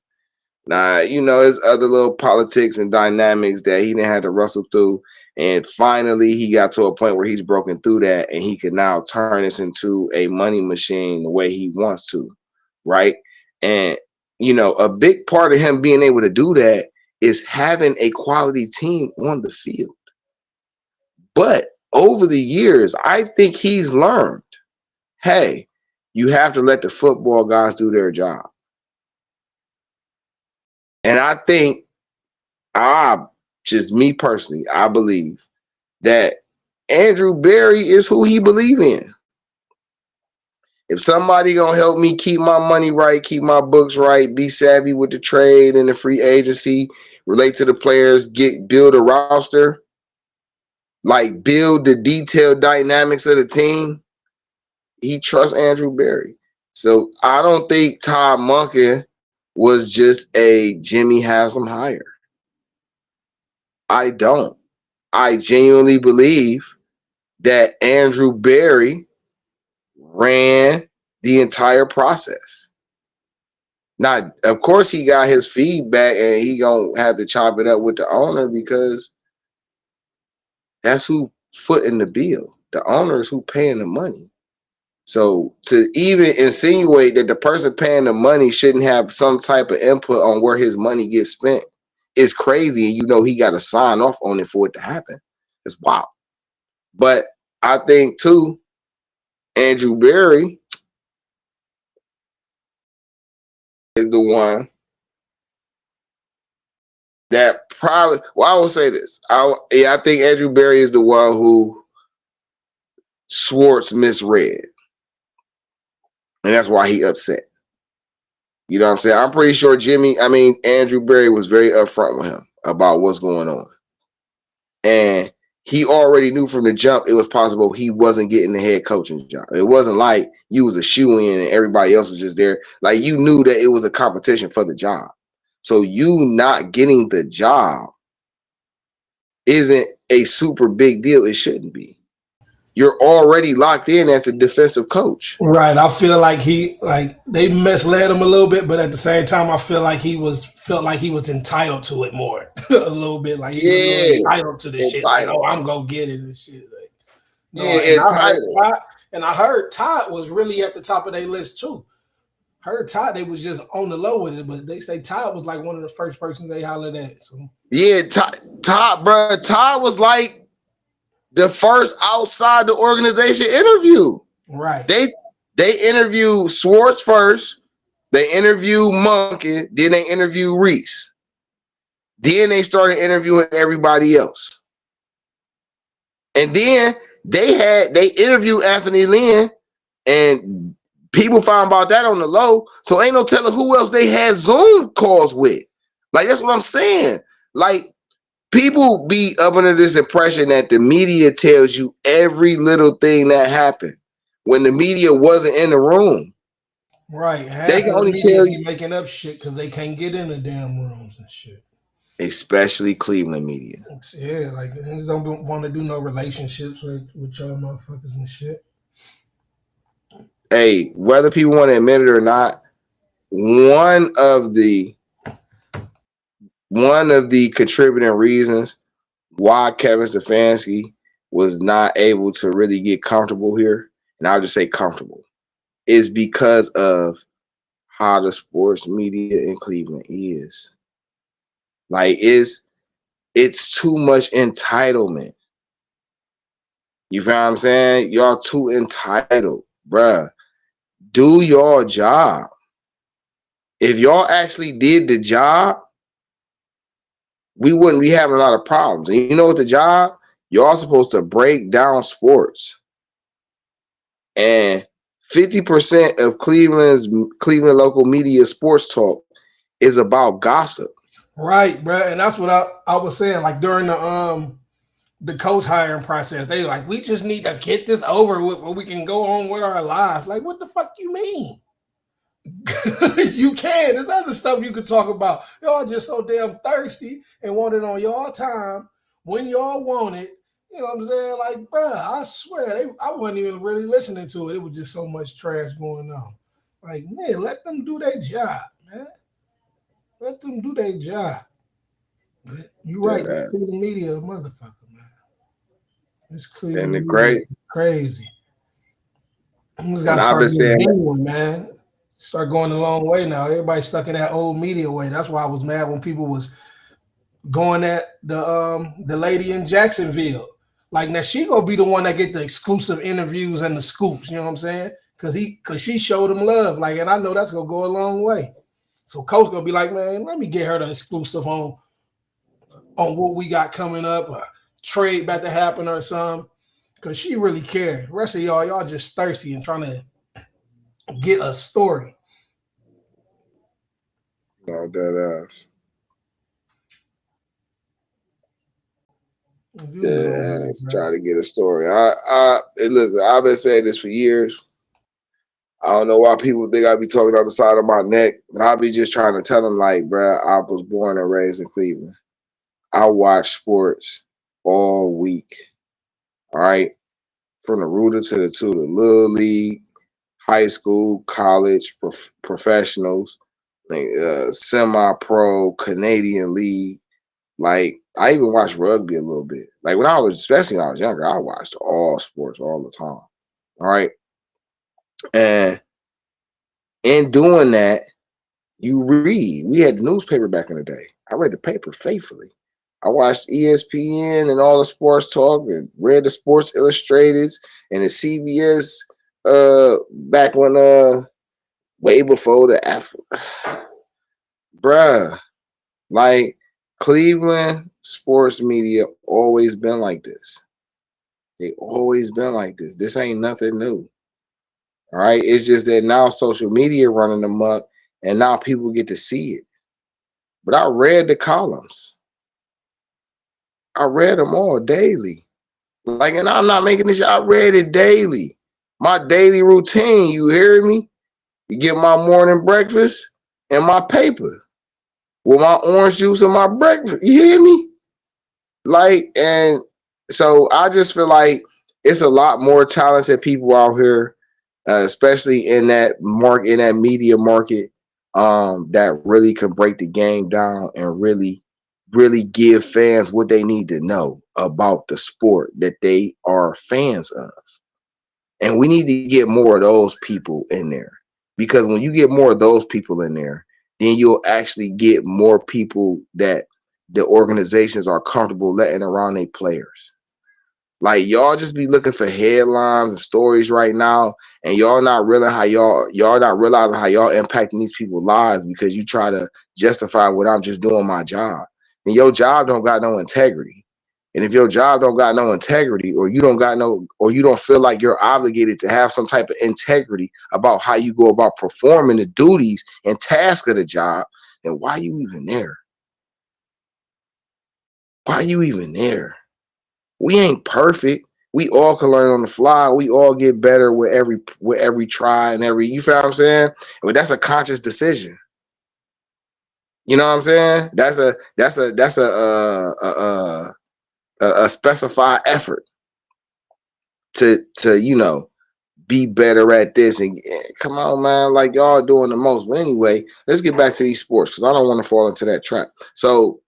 Now, there's other little politics and dynamics that he didn't have to wrestle through. And finally, he got to a point where he's broken through that and he can now turn this into a money machine the way he wants to, right? And, a big part of him being able to do that is having a quality team on the field. But over the years, I think he's learned, hey, you have to let the football guys do their job. And I think, just me personally, I believe that Andrew Berry is who he believes in. If somebody gonna help me keep my money right, keep my books right, be savvy with the trade and the free agency, relate to the players, build a roster, like build the detailed dynamics of the team, he trusts Andrew Berry. So I don't think Todd Monken was just a Jimmy Haslam hire. I don't. I genuinely believe that Andrew Berry ran the entire process. Now, of course, he got his feedback and he gonna have to chop it up with the owner because that's who footing the bill. The owner is who paying the money. So to even insinuate that the person paying the money shouldn't have some type of input on where his money gets spent is crazy. And you know he got to sign off on it for it to happen. It's wild. But I think too, Andrew Berry is the one that probably. Well, I will say this. I think Andrew Berry is the one who Schwartz misread, and that's why he upset. You know what I'm saying? I'm pretty sure Andrew Berry was very upfront with him about what's going on. And he already knew from the jump it was possible he wasn't getting the head coaching job. It wasn't like you was a shoe-in and everybody else was just there. Like, you knew that it was a competition for the job. So you not getting the job isn't a super big deal. It shouldn't be. You're already locked in as a defensive coach. Right. I feel like they misled him a little bit, but at the same time, I feel like felt like he was entitled to it more. A little bit. Like he was a little entitled to the shit. Like, oh, I'm gonna get it and shit. Like, no, and I heard Todd was really at the top of their list too. Heard Todd, they was just on the low with it, but they say Todd was like one of the first persons they hollered at. So yeah, Todd, bro. Todd was like the first outside the organization interview. Right. They interviewed Schwartz first. They interviewed Monken. Then they interviewed Reese. Then they started interviewing everybody else. And then they interviewed Anthony Lynn, and people found about that on the low. So ain't no telling who else they had Zoom calls with. Like, that's what I'm saying. Like, people be up under this impression that the media tells you every little thing that happened when the media wasn't in the room. Right. They can only tell you making up shit because they can't get in the damn rooms and shit. Especially Cleveland media. Yeah, like they don't want to do no relationships with y'all motherfuckers and shit. Hey, whether people want to admit it or not, one of the contributing reasons why Kevin Stefanski was not able to really get comfortable here, and I'll just say comfortable, is because of how the sports media in Cleveland is. Like, it's too much entitlement. You feel what I'm saying? Y'all too entitled, bruh. Do your job. If y'all actually did the job, we wouldn't be having a lot of problems. And you know what the job? Y'all supposed to break down sports. And 50% of Cleveland local media sports talk is about gossip. Right, bro. And that's what I was saying. Like, during the coach hiring process, they like, we just need to get this over with where we can go on with our lives. Like, what the fuck you mean? You can. There's other stuff you could talk about. Y'all just so damn thirsty and want it on y'all time when y'all want it. You know what I'm saying? Like, bro, I swear, I wasn't even really listening to it. It was just so much trash going on. Like, man, let them do their job, man. Let them do their job. You right, it's Cleveland media, motherfucker, man. It's Cleveland media, crazy. He's got to start getting genuine, man. Start going a long way now. Everybody's stuck in that old media way. That's why I was mad when people was going at the lady in Jacksonville. Like, now she gonna be the one that get the exclusive interviews and the scoops. You know what I'm saying? Because she showed him love. Like, and I know that's gonna go a long way. So Coach gonna be like, man, let me get her the exclusive on what we got coming up, or trade about to happen or something. Because she really cared. The rest of y'all just thirsty and trying to get a story. No, dead ass. Try to get a story. Listen, I've been saying this for years. I don't know why people think I be talking on the side of my neck. I be just trying to tell them, like, bruh, I was born and raised in Cleveland. I watch sports all week. All right, from the rooter to the little league, high school, college, professionals, like, semi-pro, Canadian league. Like, I even watched rugby a little bit. Like, when I was, especially when I was younger, I watched all sports all the time. All right, and in doing that, you read. We had the newspaper back in the day. I read the paper faithfully. I watched ESPN and all the sports talk and read the Sports Illustrated and the CBS back when way before the bruh, like, Cleveland sports media always been like this. They always been like this. This ain't nothing new. All right. It's just that now social media running amok and now people get to see it. But I read the columns. I read them all daily. Like, and I'm not making this. I read it daily. My daily routine. You hear me? You get my morning breakfast and my paper with my orange juice and my breakfast. You hear me? Like, and so I just feel like it's a lot more talented people out here, especially in that market, in that media market, that really can break the game down and really give fans what they need to know about the sport that they are fans of. And we need to get more of those people in there, because when you get more of those people in there, then you'll actually get more people that the organizations are comfortable letting around their players. Like, y'all just be looking for headlines and stories right now, and y'all not realizing how y'all not realizing how y'all impacting these people's lives because you try to justify what I'm just doing my job. And your job don't got no integrity. And if your job don't got no integrity, or you don't feel like you're obligated to have some type of integrity about how you go about performing the duties and tasks of the job, then why you even there? Why you even there? We ain't perfect. We all can learn on the fly. We all get better with every try and every, you feel what I'm saying? But that's a conscious decision. You know what I'm saying? That's a specified effort to be better at this. And come on, man, like, y'all doing the most. But anyway, let's get back to these sports, because I don't want to fall into that trap. So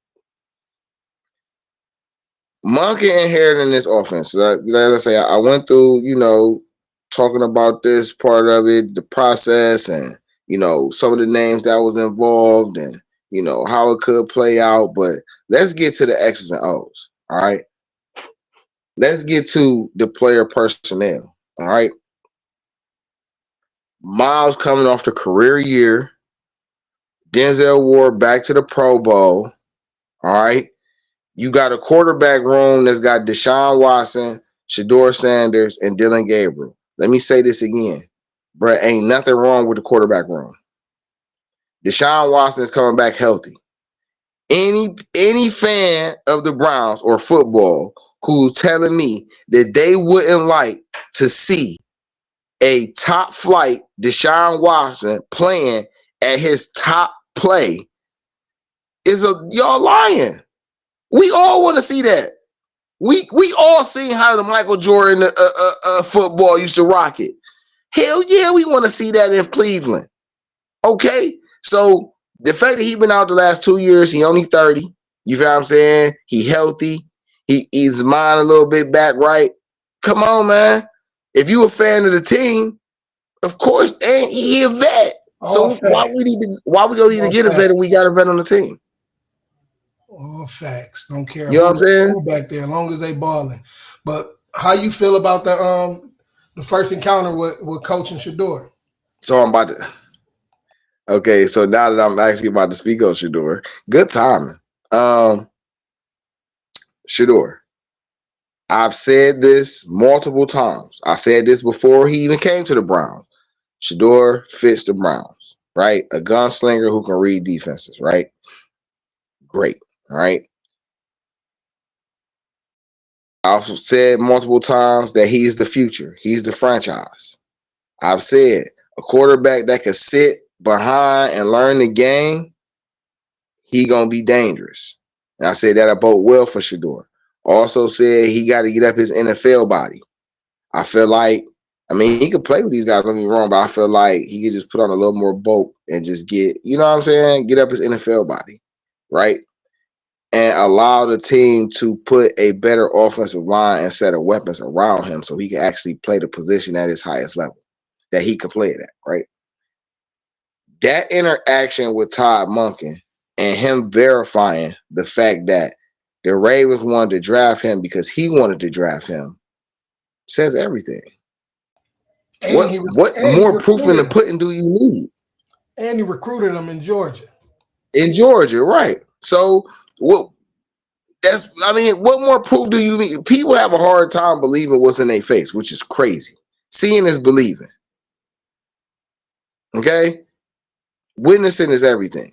Monken inheriting this offense. Let's say I went through, talking about this part of it, the process, and some of the names that was involved, and how it could play out. But let's get to the X's and O's. All right. Let's get to the player personnel. All right. Miles coming off the career year. Denzel Ward back to the Pro Bowl. All right. You got a quarterback room that's got Deshaun Watson, Shedeur Sanders, and Dylan Gabriel. Let me say this again. Bruh, ain't nothing wrong with the quarterback room. Deshaun Watson is coming back healthy. Any fan of the Browns or football who's telling me that they wouldn't like to see a top flight Deshaun Watson playing at his top play y'all lying. We all want to see that. We all seen how the Michael Jordan football used to rock it. Hell yeah, we want to see that in Cleveland. Okay, so the fact that he been out the last 2 years, he only 30. You feel what I'm saying? He healthy. He's mind a little bit back right. Come on, man. If you a fan of the team, of course, and he a vet. So why we gonna need to get a vet if we got a vet on the team? All facts. Don't care You know what I'm saying? who back there, as long as they balling. But how you feel about the first encounter with Coach and Shedeur? So I'm about to. Okay, so now that I'm actually about to speak on Shedeur, good timing. Shedeur, I've said this multiple times. I said this before he even came to the Browns. Shedeur fits the Browns, right? A gunslinger who can read defenses, right? Great, all right? I also said multiple times that he's the future. He's the franchise. I've said A quarterback that could sit behind and learn the game, he gonna be dangerous. And I said that about well for Shador. Also said he got to get up his NFL body. I feel like, I mean, he could play with these guys, don't get me wrong, but I feel like he could just put on a little more bulk and just get, you know what I'm saying, get up his NFL body, right? And allow the team to put a better offensive line and set of weapons around him so he can actually play the position at his highest level that he can play it at, right? That interaction with Todd Monken and him verifying the fact that the Ravens wanted to draft him because he wanted to draft him says everything. And What he more proof in the recruited him. pudding do you need? And he recruited him in Georgia. In Georgia, right? So what? What more proof do you need? People have a hard time believing what's in their face, which is crazy. Seeing is believing. Okay, witnessing is everything.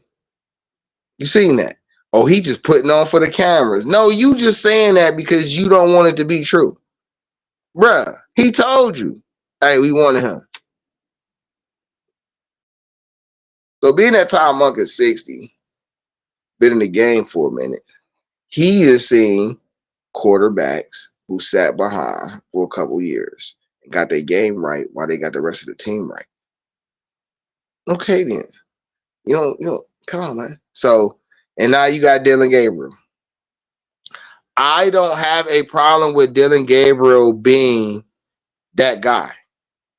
You seen that? Oh, he just putting on for the cameras. No, you just saying that because you don't want it to be true, bruh. He told you, hey, we wanted him. So being that Todd Monken 60, been in the game for a minute, he is seeing quarterbacks who sat behind for a couple years and got their game right while they got the rest of the team right. Okay, then. You know, come on, man. So, and now you got Dylan Gabriel. I don't have a problem with Dylan Gabriel being that guy.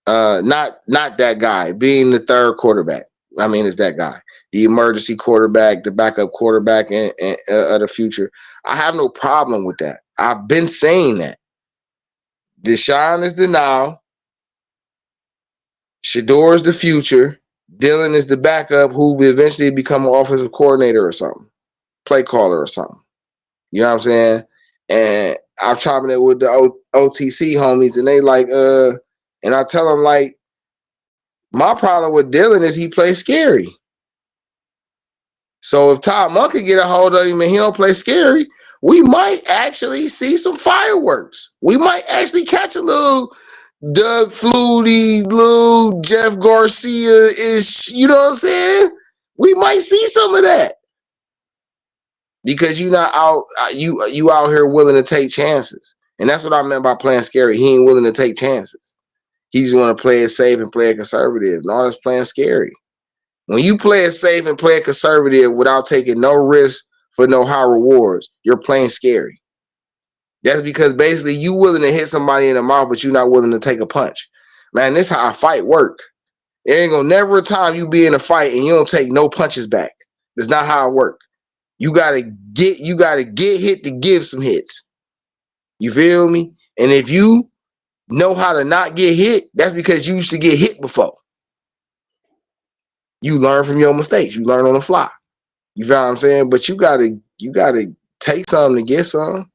Not that guy, being the third quarterback. I mean, it's that guy. The emergency quarterback, the backup quarterback of the future. I have no problem with that. I've been saying that. Deshaun is the now. Shador is the future. Dylan is the backup who will eventually become an offensive coordinator or something, play caller or something. You know what I'm saying? And I'm chopping it with the OTC homies, and they like, and I tell them like, my problem with Dylan is he plays scary. So if Todd Monken get a hold of him and he don't play scary, we might actually see some fireworks. We might actually catch a little Doug Flutie, little Jeff Garcia ish. You know what I'm saying? We might see some of that because you not out. You out here willing to take chances, and that's what I meant by playing scary. He ain't willing to take chances. He just want to play it safe and play it conservative. And all that's playing scary. When you play it safe and play it conservative without taking no risk for no high rewards, you're playing scary. That's because basically you willing to hit somebody in the mouth, but you're not willing to take a punch. Man, this how a fight work. There ain't gonna never a time you be in a fight and you don't take no punches back. That's not how it work. You gotta get hit to give some hits. You feel me? And if you know how to not get hit, that's because you used to get hit before. You learn from your mistakes. You learn on the fly. You feel what I'm saying? But you gotta take something to get some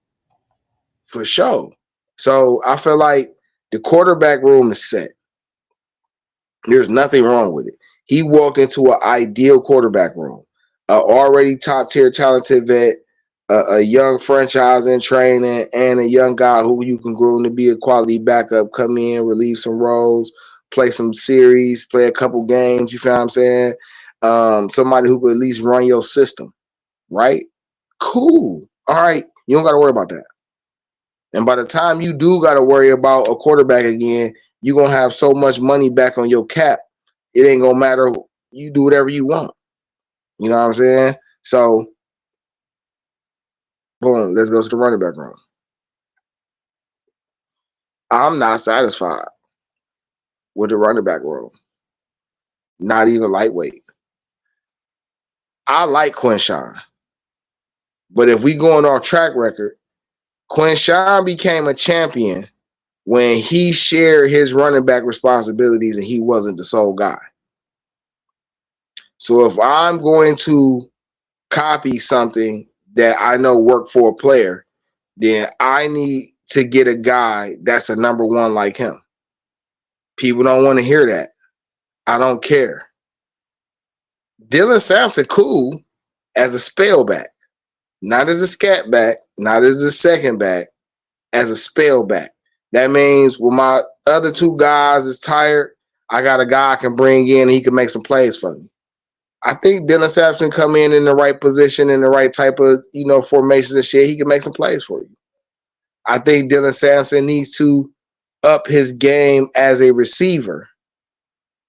for sure. So I feel like the quarterback room is set. There's nothing wrong with it. He walked into an ideal quarterback room, already top tier talented vet, a young franchise in training, and a young guy who you can groom to be a quality backup, come in, relieve some roles, play some series, play a couple games, you feel what I'm saying? Somebody who could at least run your system, right? Cool. All right. You don't got to worry about that. And by the time you do got to worry about a quarterback again, you're going to have so much money back on your cap, it ain't going to matter. You do whatever you want. You know what I'm saying? So, boom, let's go to the running back room. I'm not satisfied with the running back room. Not even lightweight. I like Quinshawn. But if we go on our track record, Quinshawn became a champion when he shared his running back responsibilities and he wasn't the sole guy. So if I'm going to copy something that I know worked for a player, then I need to get a guy that's a number one like him. People don't want to hear that. I don't care. Dylan Sampson, cool as a spell back, not as a scat back, not as a second back, as a spell back. That means when my other two guys is tired, I got a guy I can bring in and he can make some plays for me. I think Dylan Sampson come in the right position, in the right type of, formations and shit. He can make some plays for you. I think Dylan Sampson needs to up his game as a receiver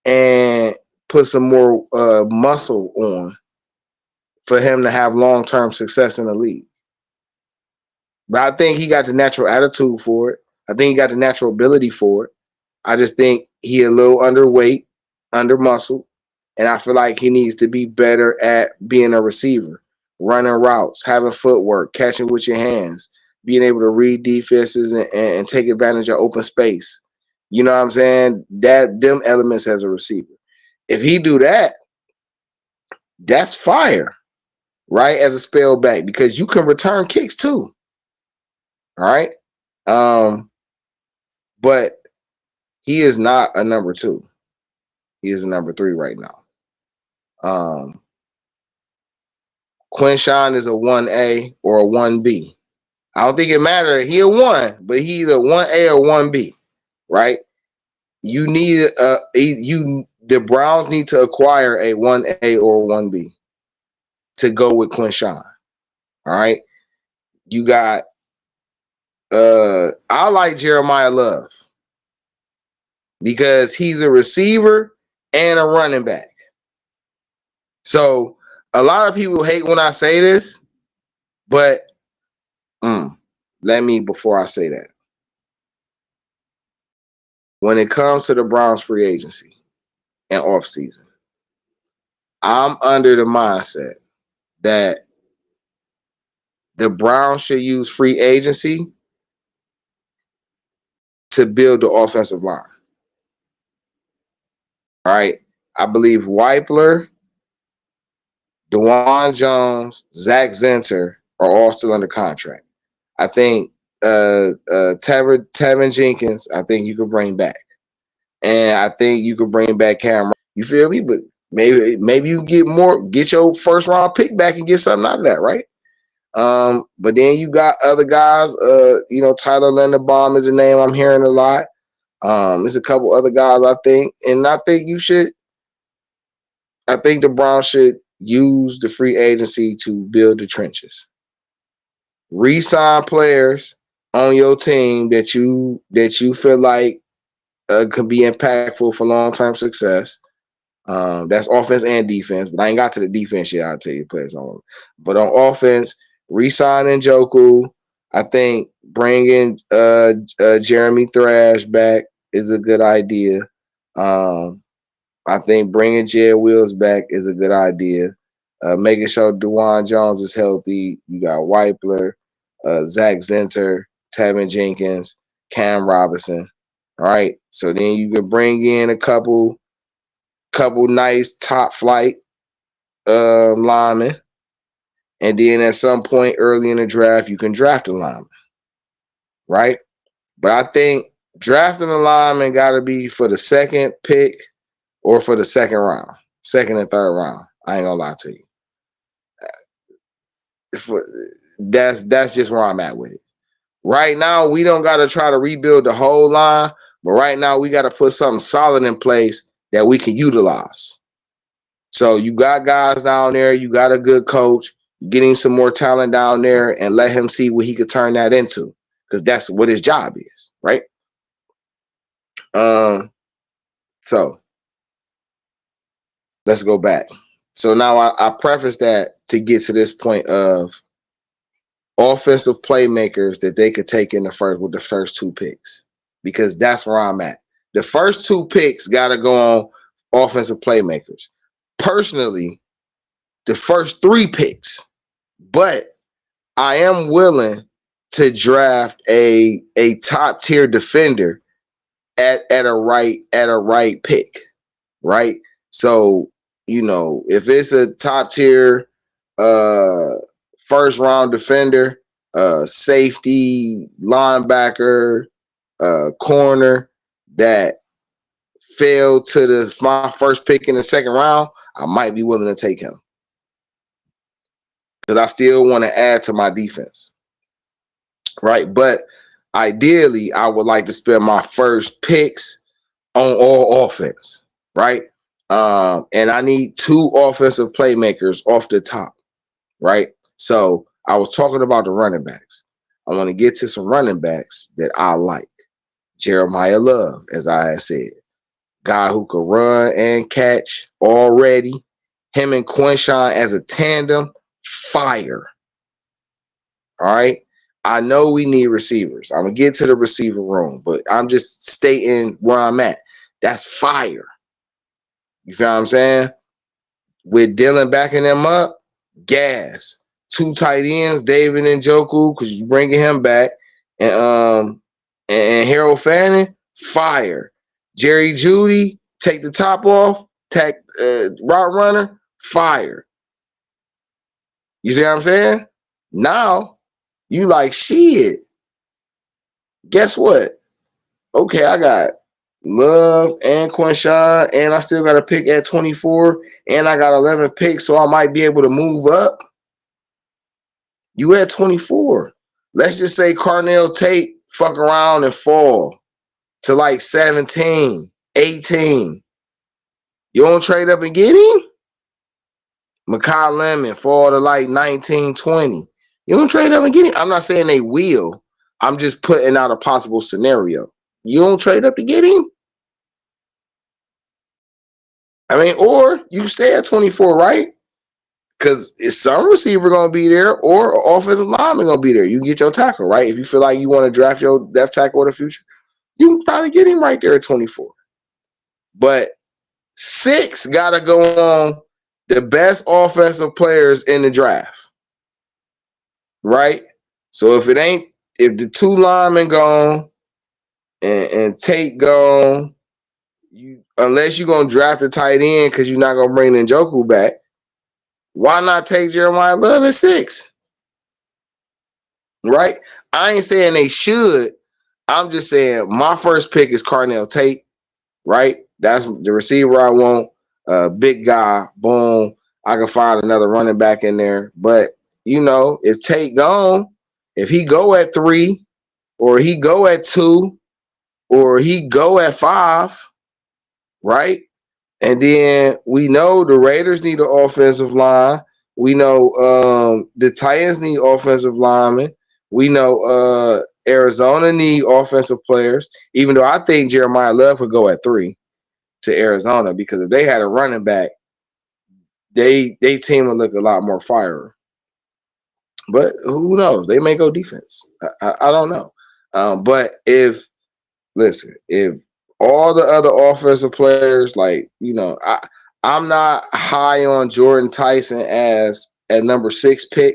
and put some more muscle on for him to have long-term success in the league. But I think he got the natural attitude for it. I think he got the natural ability for it. I just think he a little underweight, under muscled, and I feel like he needs to be better at being a receiver, running routes, having footwork, catching with your hands, being able to read defenses and take advantage of open space. You know what I'm saying? Them elements as a receiver. If he do that, that's fire, right? As a spell back, because you can return kicks too. All right. But he is not a number 2. He is a number 3 right now. Quinshawn is a 1A or a 1B. I don't think it matters. He a 1, but he either 1A or 1B, right? You need the Browns need to acquire a 1A or 1B to go with Quinshawn. All right. You got I like Jeremiah Love because he's a receiver and a running back. So a lot of people hate when I say this, but let me, before I say that, when it comes to the Browns free agency and offseason, I'm under the mindset that the Browns should use free agency to build the offensive line. All right. I believe Weipler, DeJuan Jones, Zach Zinter are all still under contract. I think Tevin Jenkins, I think you could bring back. And I think you could bring back Cameron. You feel me? But maybe you get your first round pick back and get something out of that, right? But then you got other guys. Tyler Linderbaum is a name I'm hearing a lot. There's a couple other guys I think, and I think the Browns should use the free agency to build the trenches. Re-sign players on your team that you feel like can be impactful for long-term success. That's offense and defense, but I ain't got to the defense yet. I'll tell you players on. But on offense, re-sign Njoku. I think bringing Jeremy Thrash back is a good idea. I think bringing Jed Wills back is a good idea. Making sure DeJuan Jones is healthy. You got Weipler, Zach Zinter, Tevin Jenkins, Cam Robinson. All right. So then you could bring in a couple nice top flight linemen. And then at some point early in the draft, you can draft a lineman. Right? But I think drafting a lineman got to be for the second pick or for the second round, second and third round. I ain't gonna lie to you. That's just where I'm at with it. Right now, we don't got to try to rebuild the whole line, but right now we got to put something solid in place that we can utilize. So you got guys down there, you got a good coach, getting some more talent down there and let him see what he could turn that into, because that's what his job is, right? So let's go back. So now I preface that to get to this point of offensive playmakers that they could take in the first 2 picks, because that's where I'm at. The first 2 picks got to go on offensive playmakers. Personally, the first 3 picks, but I am willing to draft a top tier defender at a right pick, right? So, if it's a top tier first round defender, safety, linebacker, corner that fell to my first pick in the second round, I might be willing to take him, because I still want to add to my defense, right? But ideally, I would like to spend my first picks on all offense, right? And I need 2 offensive playmakers off the top, right? So I was talking about the running backs. I want to get to some running backs that I like. Jeremiah Love, as I had said, guy who could run and catch already. Him and Quinshawn as a tandem, fire. All right. I know we need receivers. I'm going to get to the receiver room, but I'm just stating where I'm at. That's fire. You feel what I'm saying? With Dylan backing them up, gas. 2 tight ends, David and Njoku, because you bringing him back. And Harold Fanning, fire. Jerry Jeudy, take the top off, route runner, fire. You see what I'm saying? Now, you like, shit. Guess what? Okay, I got Love and Quinshawn, and I still got a pick at 24, and I got 11 picks, so I might be able to move up. You at 24. Let's just say Carnell Tate fuck around and fall to like 17, 18. You don't trade up and get him? Makai Lemon fall to like 19, 20. You don't trade up and get him? I'm not saying they will. I'm just putting out a possible scenario. You don't trade up to get him? I mean, or you stay at 24, right? Because some receiver going to be there or offensive lineman going to be there. You can get your tackle, right? If you feel like you want to draft your left tackle in the future, you can probably get him right there at 24. But 6 got to go on the best offensive players in the draft, right? So if the 2 linemen gone and Tate gone, unless you're going to draft a tight end because you're not going to bring Njoku back, why not take Jeremiah Love at 6? Right? I ain't saying they should. I'm just saying my first pick is Carnell Tate, right? That's the receiver I want. Big guy, boom. I can find another running back in there. But, if Tate gone, if he go at 3, or he go at 2, or he go at 5, right? And then we know the Raiders need an offensive line. We know the Titans need offensive linemen. We know Arizona need offensive players, even though I think Jeremiah Love could go at 3 to Arizona, because if they had a running back, they team would look a lot more fire. But who knows? They may go defense. I don't know. But if all the other offensive players, I'm not high on Jordan Tyson as at number 6 pick.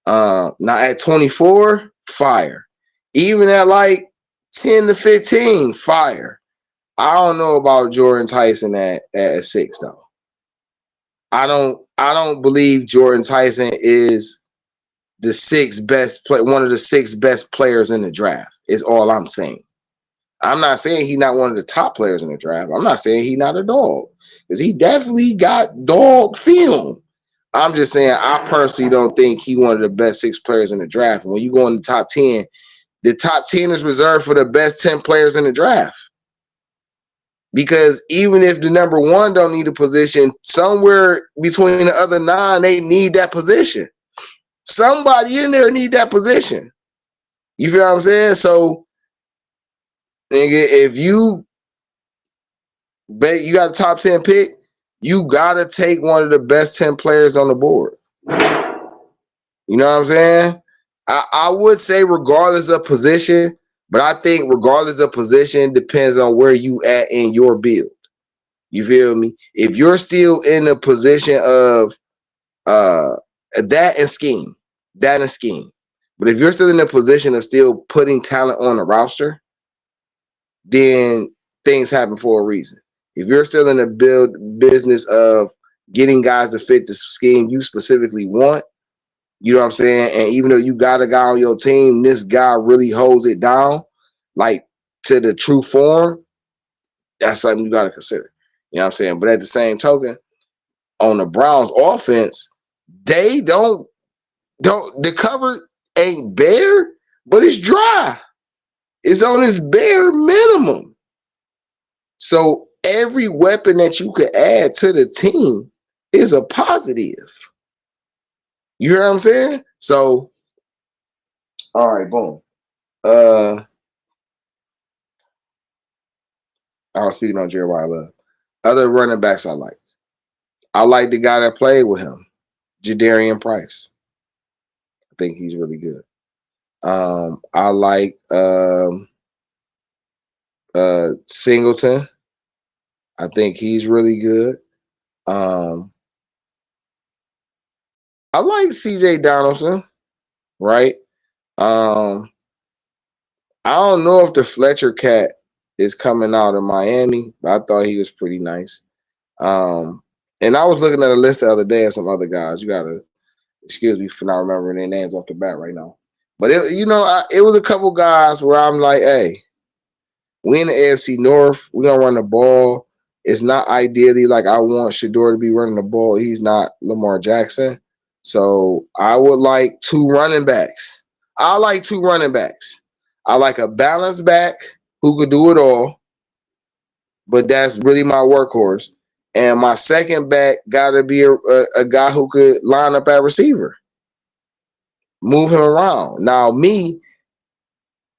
Now at 24, fire. Even at like 10 to 15, fire. I don't know about Jordan Tyson at 6 though. I don't believe Jordan Tyson is the 6th best one of the 6 best players in the draft. Is all I'm saying. I'm not saying he's not one of the top players in the draft. I'm not saying he's not a dog, because he definitely got dog film. I'm just saying I personally don't think he's one of the best 6 players in the draft. And when you go in the top 10 is reserved for the best 10 players in the draft. Because even if the number 1 don't need a position, somewhere between the other 9, they need that position. Somebody in there need that position. You feel what I'm saying? So, nigga, if you bet you got a top 10 pick, you gotta take one of the best 10 players on the board. You know what I'm saying? I would say regardless of position, but I think regardless of position depends on where you at in your build. You feel me? If you're still in the position of that and scheme. But if you're still in the position of still putting talent on the roster, then things happen for a reason. If you're still in the business of getting guys to fit the scheme you specifically want, you know what I'm saying? And even though you got a guy on your team, this guy really holds it down, like to the true form, that's something you got to consider. You know what I'm saying? But at the same token, on the Browns offense, they don't the cover ain't bare, but it's dry. It's on its bare minimum. So every weapon that you could add to the team is a positive. You hear what I'm saying? So, all right, boom. I was speaking on Jeremiah Love. Other running backs I like. I like the guy that played with him, Jadarian Price. I think he's really good. I like Singleton. I think he's really good. Um, I like CJ Donaldson, right? Um, I don't know if the Fletcher cat is coming out of Miami, but I thought he was pretty nice. And I was looking at a list the other day of some other guys. You gotta excuse me for not remembering their names off the bat right now. But it was a couple guys where I'm like, hey, we in the AFC North. We're gonna run the ball. It's not ideally like I want Shador to be running the ball. He's not Lamar Jackson. So I would like two running backs. I like two running backs. I like a balanced back who could do it all, but that's really my workhorse. And my second back got to be a guy who could line up at receiver, move him around. Now, me,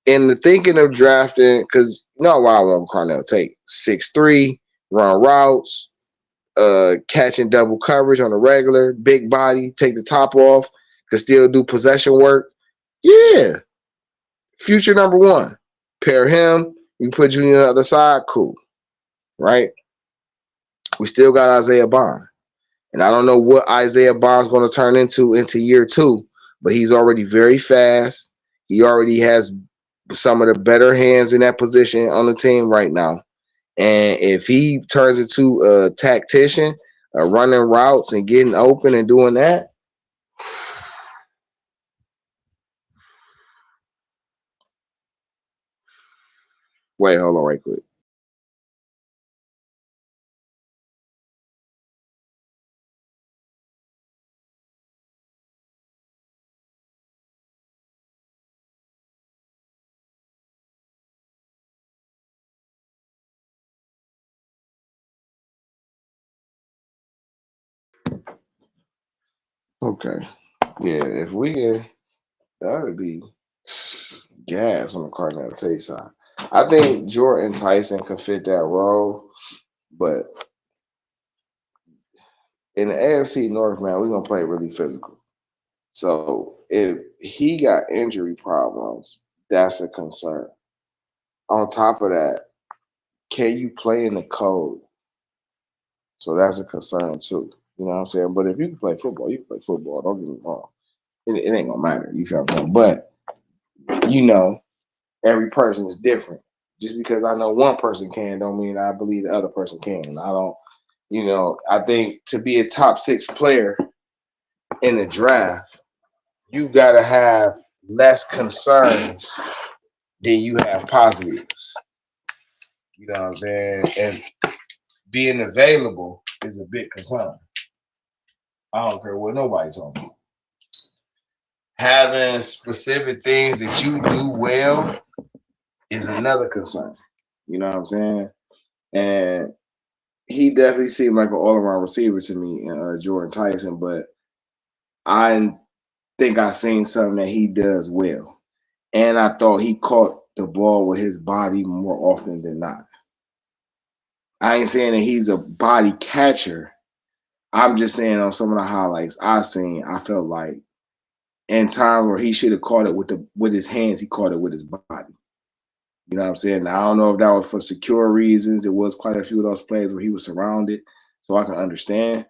in the thinking of drafting, because you know why I want Carnell Tate. 6'3", run routes, catching double coverage on a regular, big body, take the top off, could still do possession work. Yeah. Future number one. Pair him, you put Junior on the other side, cool. Right? We still got Isaiah Bond. And I don't know what Isaiah Bond's going to turn into year two, but he's already very fast. He already has some of the better hands in that position on the team right now. And if he turns into a tactician, running routes and getting open and doing that, wait, hold on right quick. Okay. Yeah, if we can, that would be gas on the Cardinal Tate side. I think Jordan Tyson could fit that role, but in the AFC North, man, we're gonna play really physical. So if he got injury problems, that's a concern. On top of that, can you play in the cold? So that's a concern too. You know what I'm saying? But if you can play football, you can play football. Don't get me wrong. It ain't gonna matter. You feel what I'm saying? But you know, every person is different. Just because I know one person can, don't mean I believe the other person can. I don't. I think to be a top 6 player in the draft, you gotta have less concerns than you have positives. You know what I'm saying? And being available is a big concern. I don't care what nobody's talking about. Having specific things that you do well is another concern. You know what I'm saying? And he definitely seemed like an all-around receiver to me, Jordan Tyson, but I think I seen something that he does well. And I thought he caught the ball with his body more often than not. I ain't saying that he's a body catcher. I'm just saying on some of the highlights I seen, I felt like in times where he should have caught it with his hands, he caught it with his body. You know what I'm saying? Now, I don't know if that was for secure reasons. There was quite a few of those plays where he was surrounded, so I can understand.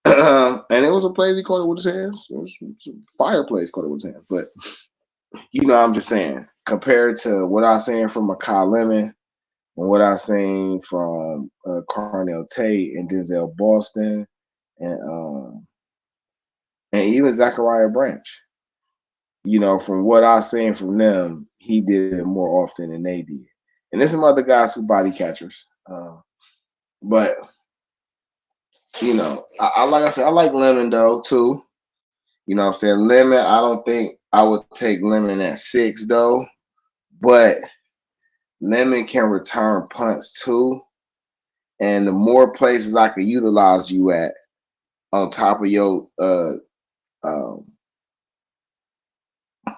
And it was a play he caught it with his hands. It was some fire plays caught it with his hands. But, I'm just saying, compared to what I seen from Makai Lemon and what I seen from Carnell Tate and Denzel Boston and even Zachariah Branch, from what I seen from them, he did it more often than they did. And there's some other guys who body catchers. But, like I said, I like Lemon, though, too. You know what I'm saying? Lemon, I don't think I would take Lemon at 6, though. But Lemon can return punts, too. And the more places I could utilize you at, on top of your um, I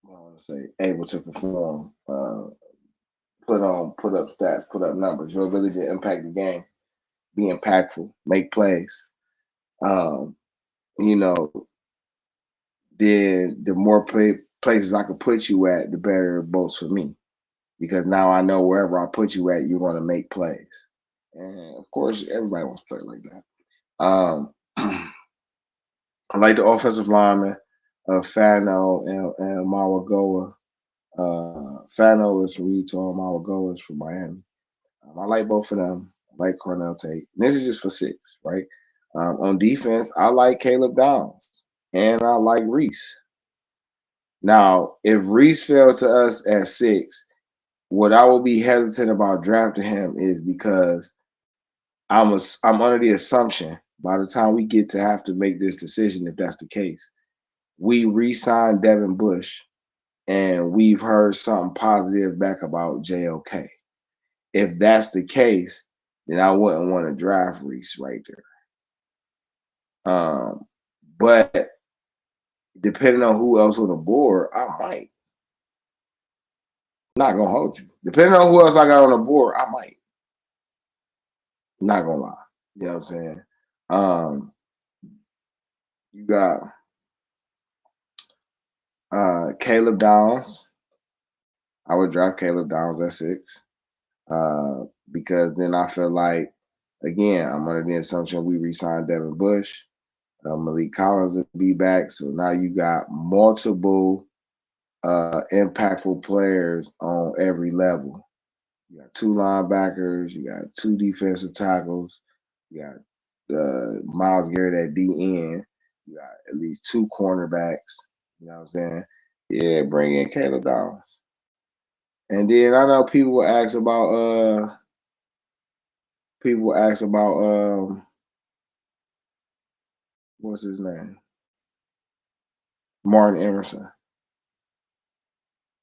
want to say able to perform, put up stats, put up numbers, your ability to impact the game, be impactful, make plays. Um, you know, then the more places I could put you at, the better it both for me. Because now I know wherever I put you at, you're going to make plays. And of course, everybody wants to play like that. I like the offensive lineman, Fano and Mawagoa. Fano is from Utah, Mawagoa is from Miami. I like both of them. I like Cornell Tate. This is just for 6, right? On defense, I like Caleb Downs and I like Reese. Now, if Reese fell to us at 6, what I will be hesitant about drafting him is because I'm under the assumption by the time we get to have to make this decision, if that's the case, we re-signed Devin Bush and we've heard something positive back about JOK. If that's the case, then I wouldn't want to draft Reese right there. But depending on who else on the board, I might. Not gonna hold you. Depending on who else I got on the board, I might. Not gonna lie. You know what I'm saying? You got Caleb Downs. I would draft Caleb Downs at 6. Because then I feel like, again, I'm under the assumption we re-signed Devin Bush. Malik Collins will be back. So now you got multiple impactful players on every level. You got 2 linebackers, you got 2 defensive tackles, you got Myles Garrett at DN, you got at least 2 cornerbacks. You know what I'm saying? Yeah, bring in Caleb Downs. And then I know people will ask about what's his name? Martin Emerson.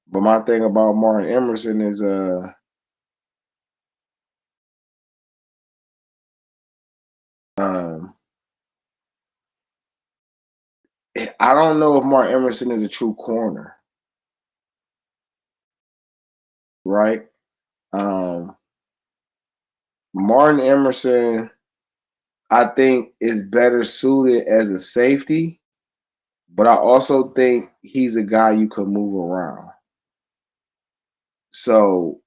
But my thing about Martin Emerson is I don't know if Martin Emerson is a true corner. Right? Martin Emerson, I think, is better suited as a safety, but I also think he's a guy you could move around. So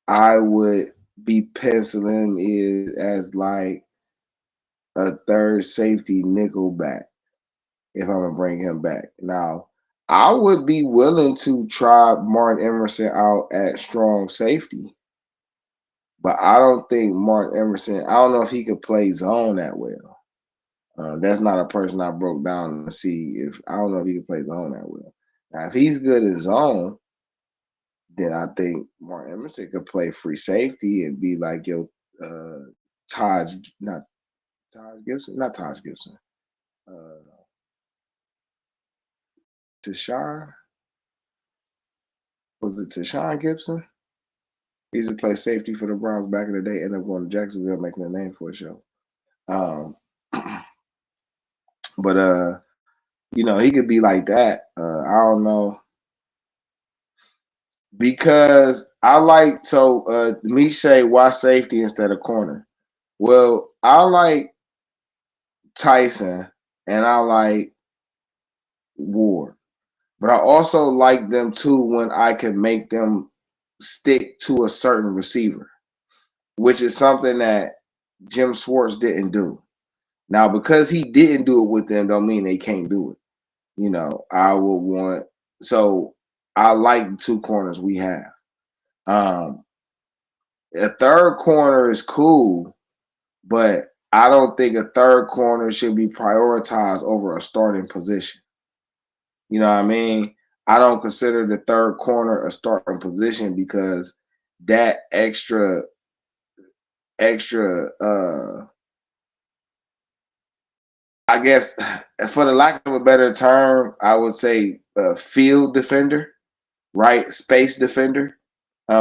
I would be penciling him as like a third safety nickel back if I'm gonna bring him back. Now, I would be willing to try Martin Emerson out at strong safety. But I don't think Martin Emerson, I don't know if he could play zone that well. That's not a person I broke down to see if, I don't know if he can play zone that well. Now, if he's good in zone, then I think Martin Emerson could play free safety and be like your Todd, not Todd Gibson, not Todd Gibson. Tashar? Was it Tashawn Gibson? He used to play safety for the Browns back in the day, ended up going to Jacksonville, making a name for a show. But you know, he could be like that. I don't know. Because I like, so me say why safety instead of corner. Well, I like Tyson and I like Ward. But I also like them too when I can make them stick to a certain receiver, which is something that Jim Schwartz didn't do. Now, because he didn't do it with them, don't mean they can't do it. You know, I would want, so I like the 2 corners we have. A third corner is cool, but I don't think a third corner should be prioritized over a starting position. You know what I mean? I don't consider the third corner a starting position because that extra I guess, for the lack of a better term, I would say field defender, right? Space defender,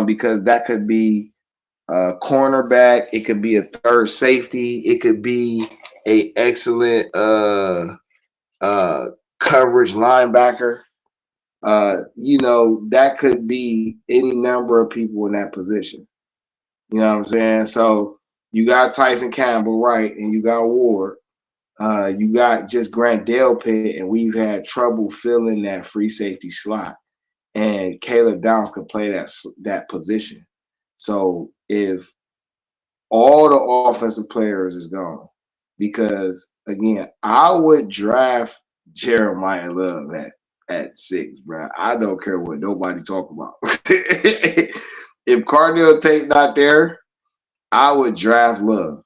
because that could be cornerback. It could be a third safety. It could be a excellent coverage linebacker. That could be any number of people in that position. You know what I'm saying? So you got Tyson Campbell, right, and you got Ward. You got just Grant Delpit, and we've had trouble filling that free safety slot. And Caleb Downs could play that position. So if all the offensive players is gone, because again, I would draft Jeremiah Love at 6, bro. I don't care what nobody talk about. If Cardinal Tate not there, I would draft Love.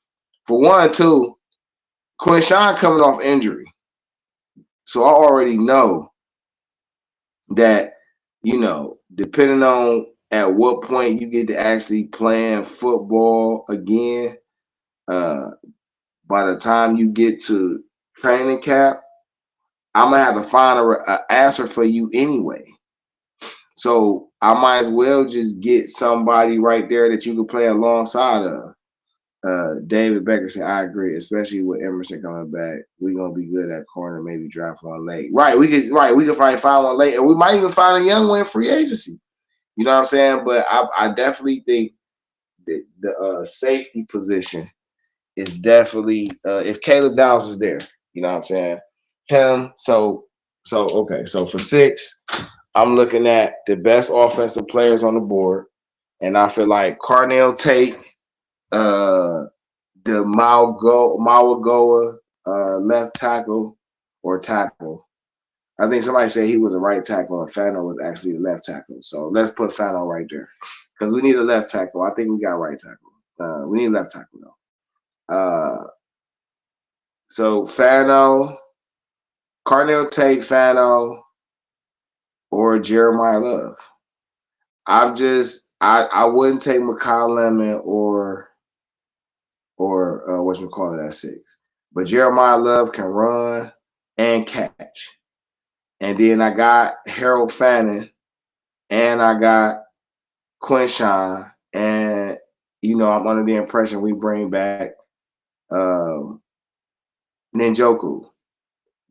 For one, two, Quinshawn coming off injury. So I already know that, depending on at what point you get to actually playing football again, by the time you get to training camp, I'm going to have to find an answer for you anyway. So I might as well just get somebody right there that you can play alongside of. David Becker said, I agree, especially with Emerson coming back. We're gonna be good at corner, maybe draft one late. We could probably find one late, and we might even find a young one in free agency. You know what I'm saying? But I definitely think that the safety position is definitely if Caleb Downs is there, you know what I'm saying? Him. So okay. So for 6, I'm looking at the best offensive players on the board, and I feel like Carnell Tate, the Mawagoa left tackle or tackle. I think somebody said he was a right tackle and Fano was actually the left tackle. So let's put Fano right there because we need a left tackle. I think we got right tackle. We need left tackle though. So Fano, Carnell Tate, Fano, or Jeremiah Love. I wouldn't take Makai Lemon or whatchamacallit at 6. But Jeremiah Love can run and catch. And then I got Harold Fannin and I got Quinshawn. And, I'm under the impression we bring back Ninjoku.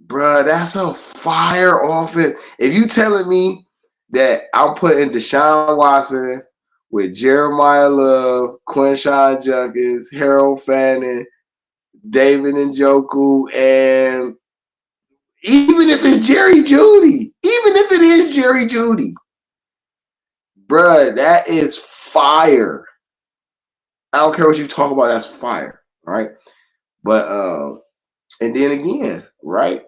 Bruh, that's a fire offense. If you telling me that I'm putting Deshaun Watson with Jeremiah Love, Quinshawn Junkins, Harold Fannin, David Njoku, and even if it's Jerry Jeudy, bruh, that is fire. I don't care what you talk about, that's fire, right? But and then again, right?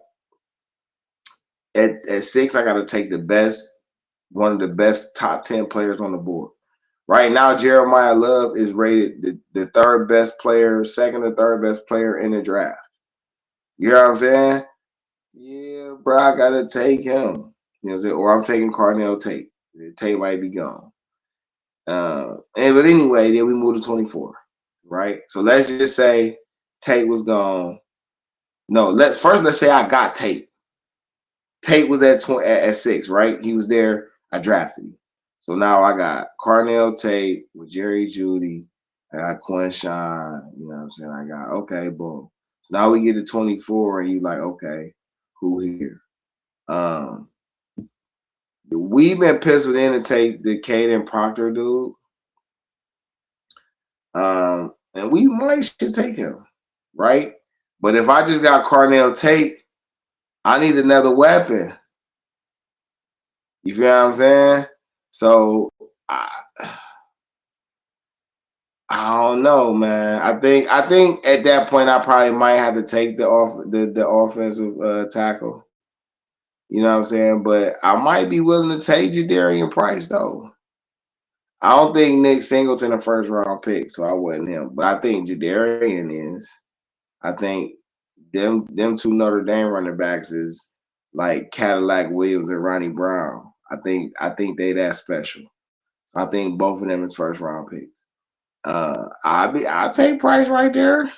At 6, I gotta take one of the best top 10 players on the board. Right now, Jeremiah Love is rated the third best player, second or third best player in the draft. You know what I'm saying? Yeah, bro, I gotta take him. You know what I'm saying? Or I'm taking Carnell Tate. Tate might be gone. But anyway, then we move to 24, right? So let's just say Tate was gone. No, let's say I got Tate. Tate was at 6, right? He was there. I drafted him. So now I got Carnell Tate with Jerry Jeudy. I got Quinshawn. You know what I'm saying? I got, okay, boom. So now we get to 24, and you like, okay, who here? We've been penciled in to take the Caden Proctor dude. And we should take him, right? But if I just got Carnell Tate, I need another weapon. You feel what I'm saying? So I don't know, man. I think at that point I probably might have to take the offensive tackle. You know what I'm saying? But I might be willing to take Jadarian Price though. I don't think Nick Singleton a first round pick, so I wasn't him. But I think Jadarian is. I think them two Notre Dame running backs is like Cadillac Williams and Ronnie Brown. I think they that special. I think both of them is first round picks. I'll take Price right there.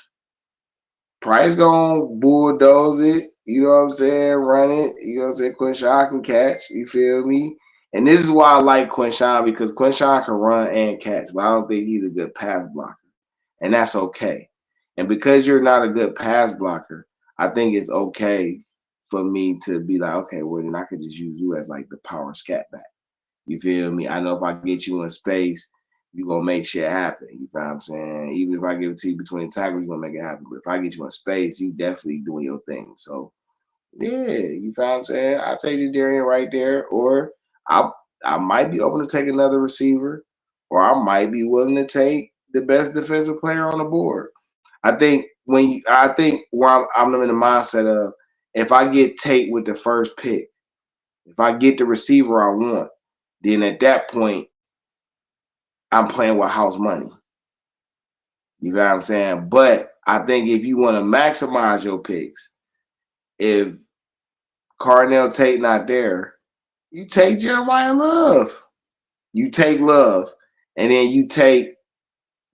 Price gonna bulldoze it. You know what I'm saying? Run it. You know what I'm saying? Quinshawn can catch. You feel me? And this is why I like Quinshawn, because Quinshawn can run and catch, but I don't think he's a good pass blocker. And that's okay. And because you're not a good pass blocker, I think it's okay for me to be like, okay, well, then I could just use you as like the power scat back. You feel me? I know if I get you in space, you're going to make shit happen. You feel what I'm saying? Even if I give it to you between tackles, you're going to make it happen. But if I get you in space, you definitely doing your thing. So, yeah, you feel what I'm saying? I'll take Darian right there. Or I I might be open to take another receiver. Or I might be willing to take the best defensive player on the board. I think where I'm in the mindset of, if I get Tate with the first pick, if I get the receiver I want, then at that point I'm playing with house money. You know what I'm saying? But I think if you want to maximize your picks, if Cardinal Tate not there, you take Jeremiah Love. You take Love, and then you take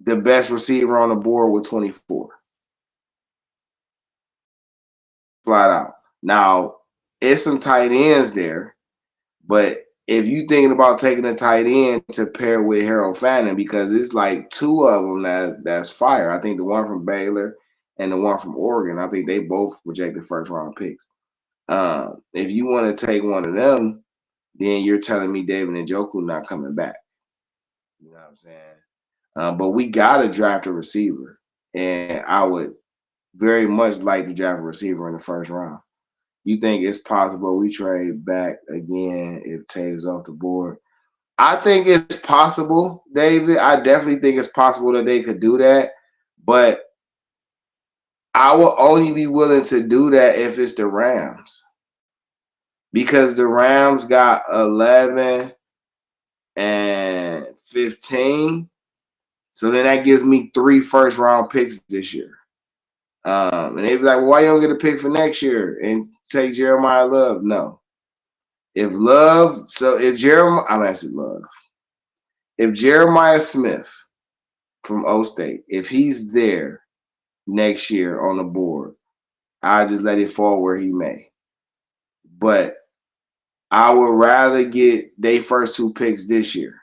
the best receiver on the board with 24. Flat out. Now, it's some tight ends there, but if you thinking about taking a tight end to pair with Harold Fannin, because it's like two of them that's fire. I think the one from Baylor and the one from Oregon, I think they both projected first round picks. If you want to take one of them, then you're telling me David Njoku not coming back. You know what I'm saying? But we got to draft a receiver, and I would very much like to draft a receiver in the first round. You think it's possible we trade back again if Tate is off the board? I think it's possible, David. I definitely think it's possible that they could do that, but I will only be willing to do that if it's the Rams, because the Rams got 11 and 15. So then that gives me 3 first round picks this year. And they'd be like, well, why you don't get a pick for next year and take Jeremiah Love? No. If Jeremiah Smith from O State, if he's there next year on the board, I just let it fall where he may. But I would rather get their first 2 picks this year,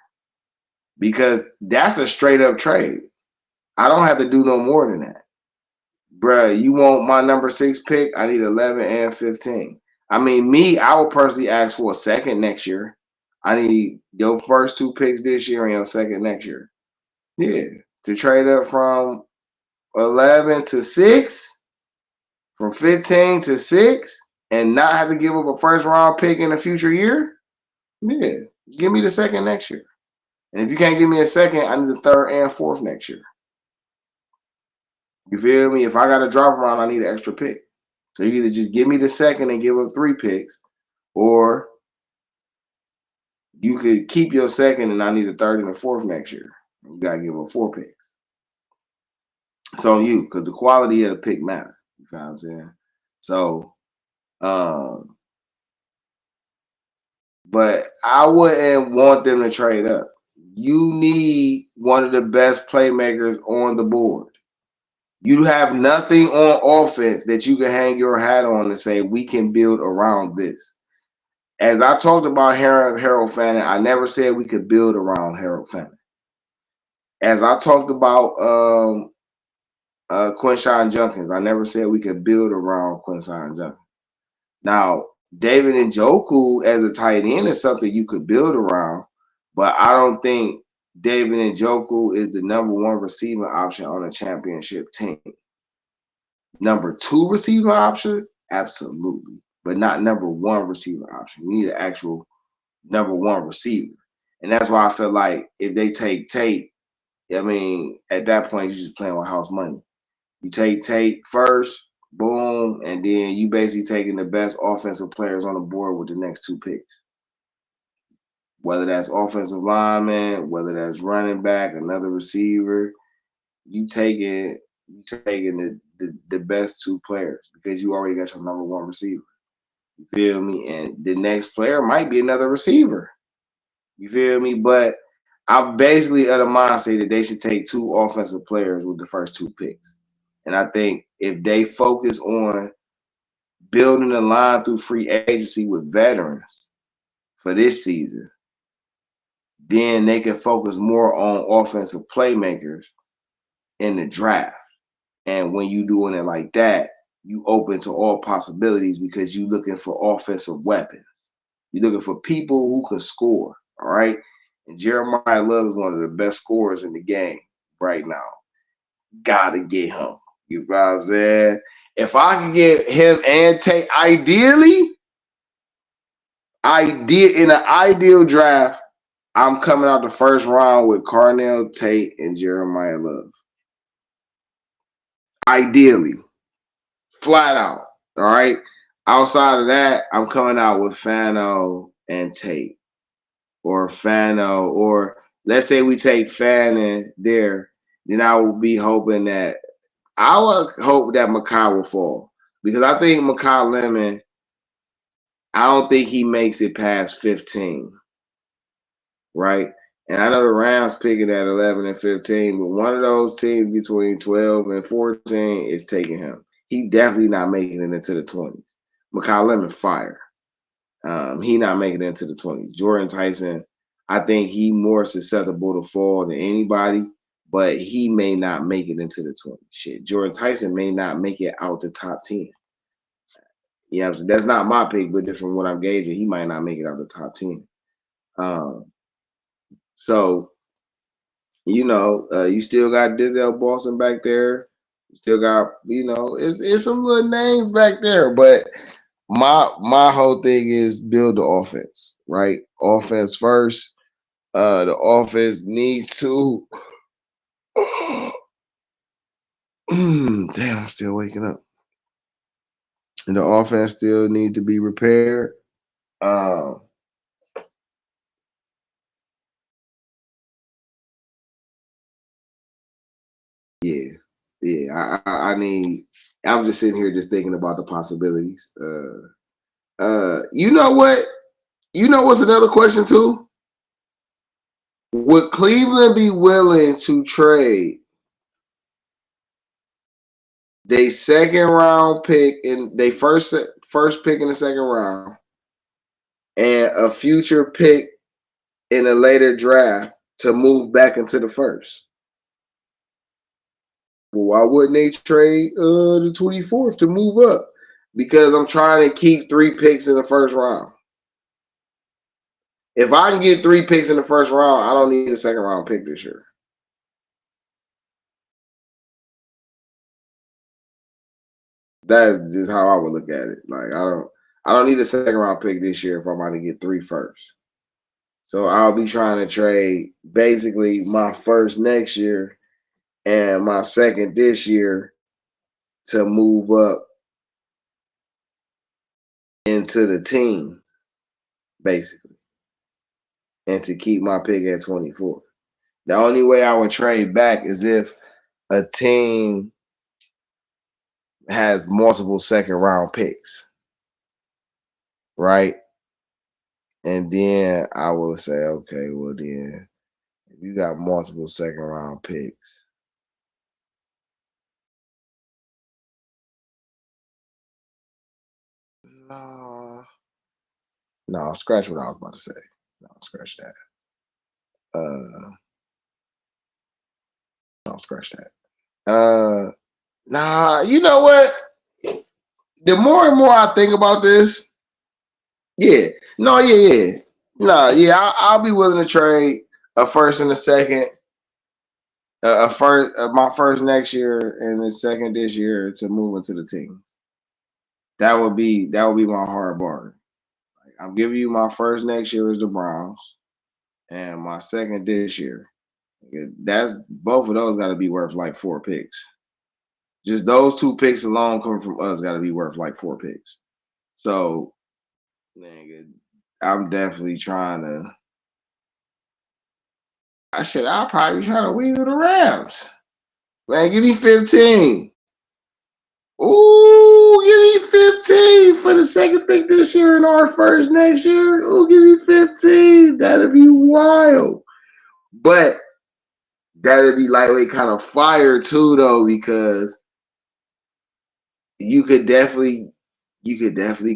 because that's a straight up trade. I don't have to do no more than that. Bruh, you want my number 6 pick? I need 11 and 15. I mean, I would personally ask for a second next year. I need your first 2 picks this year and your second next year. Yeah. To trade up from 11 to 6, from 15 to 6, and not have to give up a first round pick in a future year? Yeah. Give me the second next year. And if you can't give me a second, I need the third and fourth next year. You feel me? If I got to drop around, I need an extra pick. So you either just give me the second and give up 3 picks, or you could keep your second and I need the third and the fourth next year. You got to give up 4 picks. It's on you, because the quality of the pick matters. You know what I'm saying? So, but I wouldn't want them to trade up. You need one of the best playmakers on the board. You have nothing on offense that you can hang your hat on and say, we can build around this. As I talked about Harold Fannin, I never said we could build around Harold Fannin. As I talked about Quinshawn Junkins, I never said we could build around Quinshawn Junkins. Now, David Njoku as a tight end is something you could build around, but I don't think David Njoku is the number 1 receiving option on a championship team. Number 2 receiving option, absolutely, but not number 1 receiving option. You need an actual number 1 receiver, and that's why I feel like if they take Tate, I mean, at that point you're just playing with house money. You take Tate first, boom, and then you basically taking the best offensive players on the board with the next 2 picks. Whether that's offensive lineman, whether that's running back, another receiver, you taking the best 2 players, because you already got your number 1 receiver. You feel me? And the next player might be another receiver. You feel me? But I'm basically of the mindset that they should take 2 offensive players with the first 2 picks. And I think if they focus on building a line through free agency with veterans for this season, then they can focus more on offensive playmakers in the draft. And when you doing it like that, you open to all possibilities because you looking for offensive weapons. You're looking for people who can score. All right. And Jeremiah Love is one of the best scorers in the game right now. Gotta get him. You know what I'm saying? If I can get him and Tate, in an ideal draft, I'm coming out the first round with Carnell Tate and Jeremiah Love. Ideally. Flat out. All right. Outside of that, I'm coming out with Fano and Tate. Or Fano, or let's say we take Fannin there, then I will be hoping that I would hope that Makai will fall. Because I think Makai Lemon, I don't think he makes it past 15. Right? And I know the Rams picking at 11 and 15, but one of those teams between 12 and 14 is taking him. He definitely not making it into the 20s. Makai Lemon fire. He not making it into the 20s. Jordan Tyson, I think he more susceptible to fall than anybody, but he may not make it into the 20s. Shit, Jordan Tyson may not make it out the top 10. You know what I'm saying? That's not my pick, but from what I'm gauging, he might not make it out the top 10. So, you still got Denzel Boston back there. You still got, it's some little names back there, but my whole thing is build the offense, right? Offense first. The offense needs to. Damn, I'm still waking up. And the offense still need to be repaired. Yeah. I need. I'm just sitting here just thinking about the possibilities. You know what? You know what's another question too? Would Cleveland be willing to trade they second round pick in they first pick in the second round and a future pick in a later draft to move back into the first? Well, why wouldn't they trade the 24th to move up? Because I'm trying to keep 3 picks in the first round. If I can get 3 picks in the first round, I don't need a second round pick this year. That's just how I would look at it. Like I don't need a second round pick this year if I'm going to get 3 first. So I'll be trying to trade basically my first next year and my second this year to move up into the teams, basically, and to keep my pick at 24. The only way I would trade back is if a team has multiple second round picks, right? And then I will say, okay, well then, if you got multiple second round picks, no, scratch what I was about to say. No, scratch that. No, scratch that. Nah, you know what? The more and more I think about this, yeah, no, yeah. Nah, yeah, I'll be willing to trade a first and a second, my first next year and the second this year to move into the teams. That would be my hard bargain. Like, I'm giving you my first next year is the Browns, and my second this year. That's both of those got to be worth like 4 picks. Just those 2 picks alone coming from us got to be worth like 4 picks. So, nigga, I'm definitely trying to. I'll probably try to win to the Rams. Man, give me 15. Ooh, give me 15 for the second pick this year and our first next year. Ooh, give me 15. That'd be wild. But that'd be lightweight kind of fire too, though, because you could definitely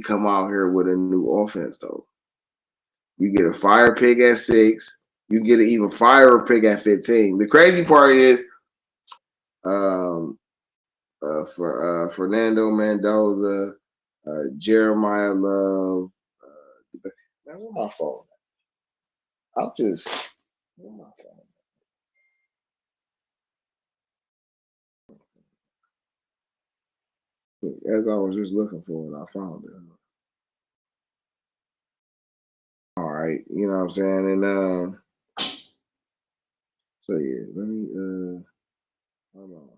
come out here with a new offense, though. You get a fire pick at 6. You can get an even fire pick at 15. The crazy part is, um, for Fernando Mendoza, Jeremiah Love. Man, where's my phone? I'll just. Where's my phone? As I was just looking for it, I found it. All right, you know what I'm saying, and so yeah, let me hold on.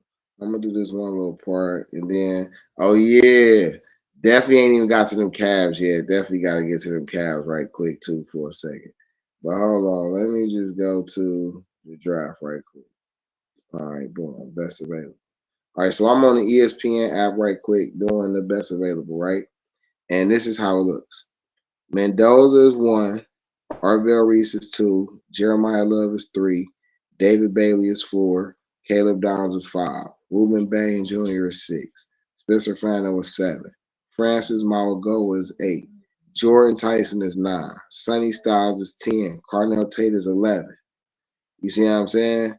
I'm gonna do this one little part, and then oh yeah, definitely ain't even got to them Cavs yet. Definitely got to get to them Cavs right quick too for a second. But hold on, let me just go to the draft right quick. All right, boom, best available. All right, so I'm on the ESPN app right quick doing the best available, right? And this is how it looks. Mendoza is 1, Arvell Reese is 2, Jeremiah Love is 3, David Bailey is 4, Caleb Downs is 5, Ruben Bain Jr. is 6, Spencer Fano is 7, Francis Mauagoa is 8, Jordan Tyson is 9, Sonny Styles is 10, Carnell Tate is 11. You see what I'm saying?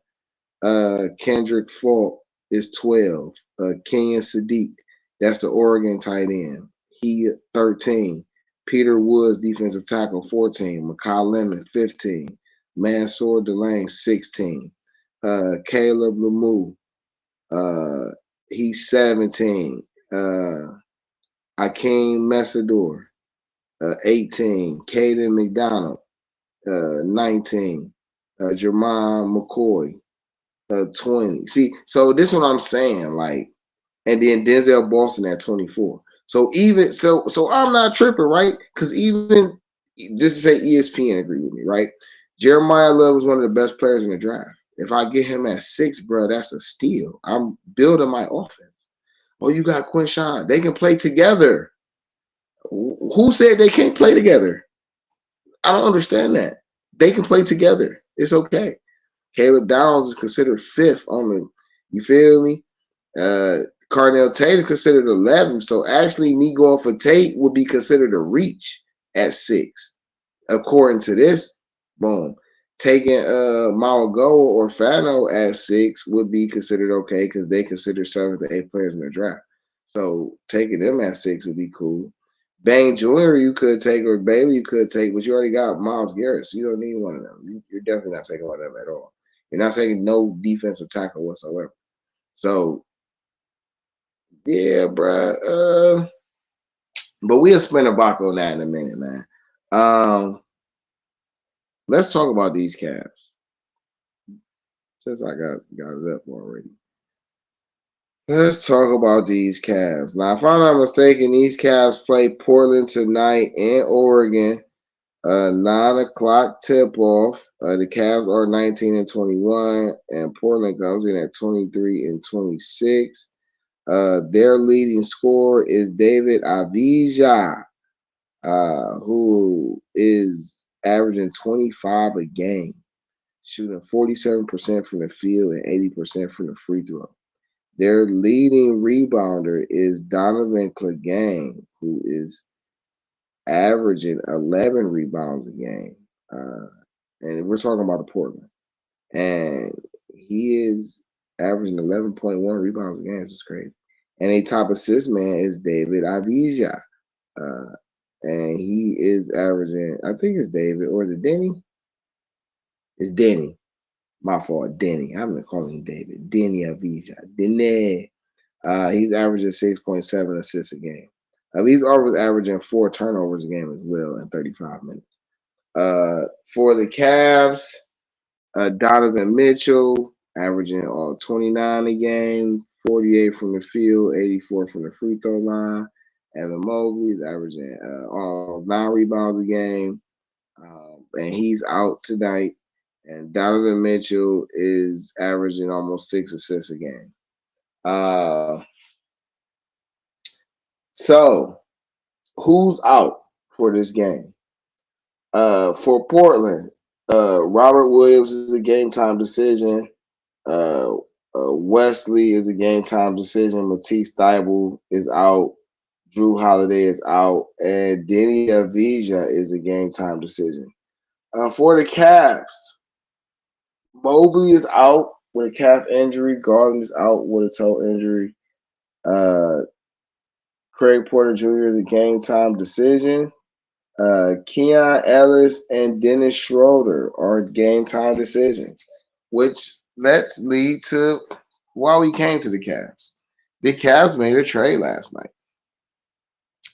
Kendrick Falk is 12. Kenyon Sadiq, that's the Oregon tight end. He 13. Peter Woods, defensive tackle, 14. Makai Lemon, 15. Mansour Delane, 16. Caleb Lemieux, he's 17. Akeem Messador, 18. Caden McDonald, 19. Jermon McCoy, 20. See, so this is what I'm saying, like, and then Denzel Boston at 24. So even so I'm not tripping, right? Because even just to say ESPN agree with me, right? Jeremiah Love is one of the best players in the draft. If I get him at 6, bro, that's a steal. I'm building my offense. Oh, you got Quinshawn. They can play together. Who said they can't play together? I don't understand that. They can play together. It's okay. Caleb Downs is considered 5th on the, you feel me? Carnell Tate is considered 11th. So actually, me going for Tate would be considered a reach at 6. According to this, boom. Taking Malagoa or Fano at 6 would be considered okay because they consider 7th and 8th players in the draft. So taking them at 6 would be cool. Bain Jr. you could take, or Bailey you could take, but you already got Myles Garrett, so you don't need one of them. You're definitely not taking one of them at all. You're not taking no defensive tackle whatsoever. So yeah, bruh. But we'll spin a block on that in a minute, man. Let's talk about these Cavs. Since I got it up already. Let's talk about these Cavs. Now, if I'm not mistaken, these Cavs play Portland tonight in Oregon. 9 o'clock tip off. The Cavs are 19 and 21, and Portland comes in at 23 and 26. Their leading scorer is David Avija, who is averaging 25 a game, shooting 47% from the field and 80% from the free throw. Their leading rebounder is Donovan Clegane, who is averaging 11 rebounds a game. And we're talking about the Portland. And he is averaging 11.1 rebounds a game. It's crazy. And a top assist man is David Avija. And he is averaging, I think it's David, or is it Denny? It's Denny. My fault, Denny. I'm going to call him David. Denny Avija. Denny. He's averaging 6.7 assists a game. He's always averaging 4 turnovers a game as well in 35 minutes. For the Cavs, Donovan Mitchell averaging 29 a game, 48 from the field, 84 from the free throw line. Evan Mobley is averaging 9 rebounds a game, and he's out tonight. And Donovan Mitchell is averaging almost 6 assists a game. So who's out for this game? For Portland, Robert Williams is a game time decision. Wesley is a game time decision. Matisse Thybulle is out. Drew Holiday is out. And Denny Avija is a game time decision. For the Cavs, Mobley is out with a calf injury. Garland is out with a toe injury. Uh, Craig Porter Jr. is a game time decision. Keon Ellis and Dennis Schroeder are game time decisions, which let's lead to why we came to the Cavs. The Cavs made a trade last night.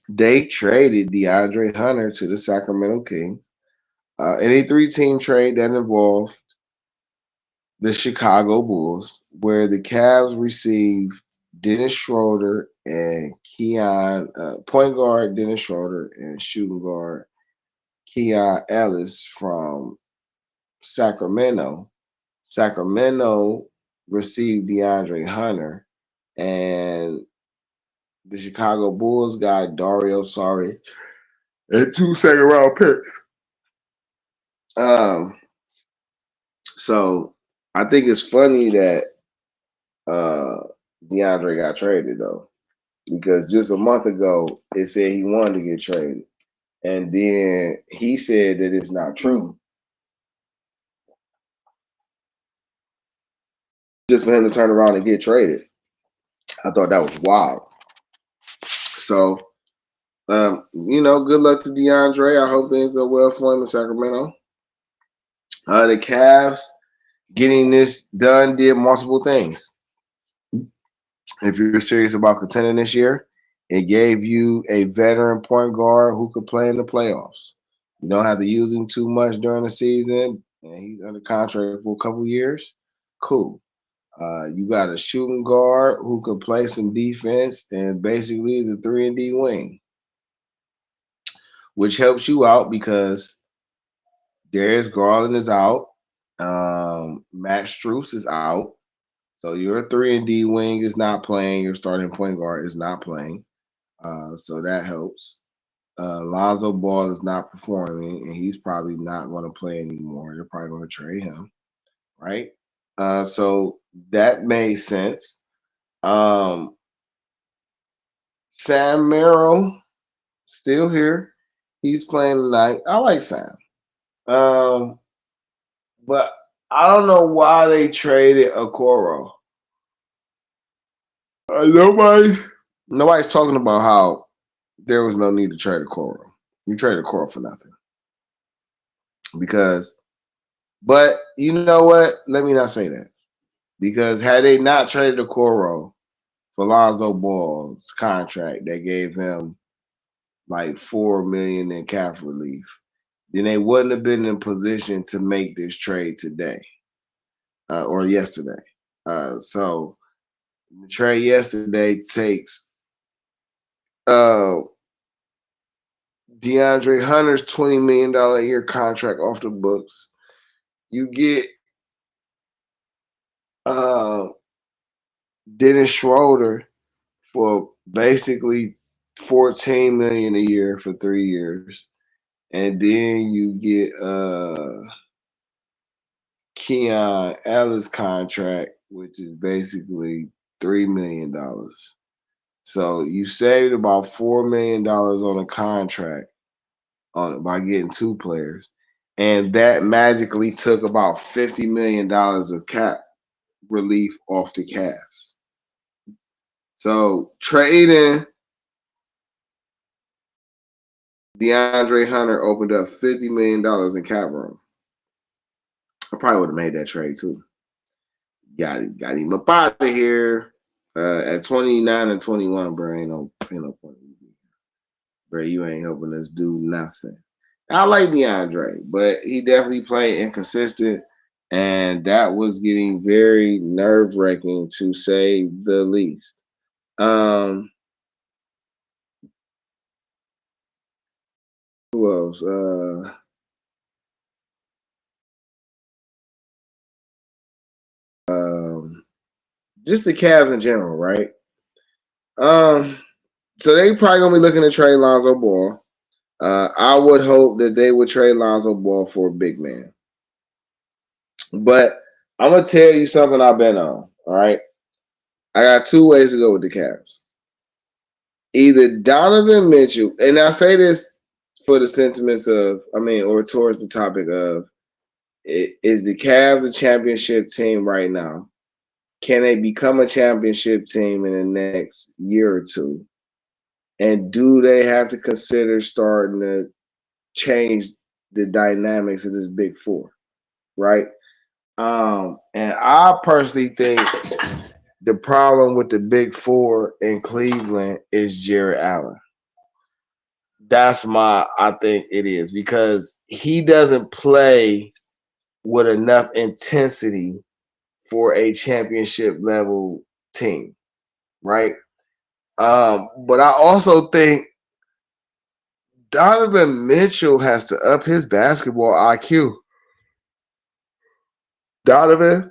They traded DeAndre Hunter to the Sacramento Kings in a three-team trade that involved the Chicago Bulls, where the Cavs received Dennis Schroeder and Keon, point guard Dennis Schroeder and shooting guard Keon Ellis from Sacramento. Sacramento received DeAndre Hunter, and the Chicago Bulls got Dario Saric and 2 second-round picks. Um, so I think it's funny that DeAndre got traded though, because just a month ago it said he wanted to get traded, and then he said that it's not true. Just for him to turn around and get traded, I thought that was wild. So, good luck to DeAndre. I hope things go well for him in Sacramento. The Cavs getting this done did multiple things. If you're serious about contending this year, it gave you a veteran point guard who could play in the playoffs. You don't have to use him too much during the season, and he's under contract for a couple years. Cool. You got a shooting guard who can play some defense and basically is a 3-and-D wing, which helps you out because Darius Garland is out. Matt Strus is out. So your 3-and-D wing is not playing. Your starting point guard is not playing. So that helps. Lonzo Ball is not performing, and he's probably not going to play anymore. They're probably going to trade him, right? So that made sense. Sam Merrill still here. He's playing tonight. I like Sam. But I don't know why they traded Okoro. Nobody's talking about how there was no need to trade Okoro. You traded Okoro for nothing. But you know what? Let me not say that. Because had they not traded Okoro for Lonzo Ball's contract that gave him like $4 million in cap relief, then they wouldn't have been in position to make this trade today or yesterday. So the trade yesterday takes DeAndre Hunter's $20 million a year contract off the books. You get Dennis Schroeder for basically $14 million a year for 3 years. And then you get Keon Ellis contract, which is basically $3 million. So you saved about $4 million on a contract by getting 2 players. And that magically took about $50 million of cap relief off the Cavs. So trading DeAndre Hunter opened up $50 million in cap room. I probably would have made that trade too. Got him up out of here at 29 and 21, bro. Ain't no point. Bro, you ain't helping us do nothing. I like DeAndre, but he definitely played inconsistent, and that was getting very nerve-wracking to say the least. Who else? Just the Cavs in general, right? So they probably gonna be looking to trade Lonzo Ball. I would hope that they would trade Lonzo Ball for a big man. But I'm gonna tell you something I've been on. All right, I got 2 ways to go with the Cavs. Either Donovan Mitchell, and I say this for the sentiments of, or towards the topic of, Is the Cavs a championship team right now? Can they become a championship team in the next year or two? And do they have to consider starting to change the dynamics of this big four? Right? And I personally think the problem with the big four in Cleveland is Jared Allen. I think it is because he doesn't play with enough intensity for a championship level team, right? But I also think Donovan Mitchell has to up his basketball IQ. Donovan,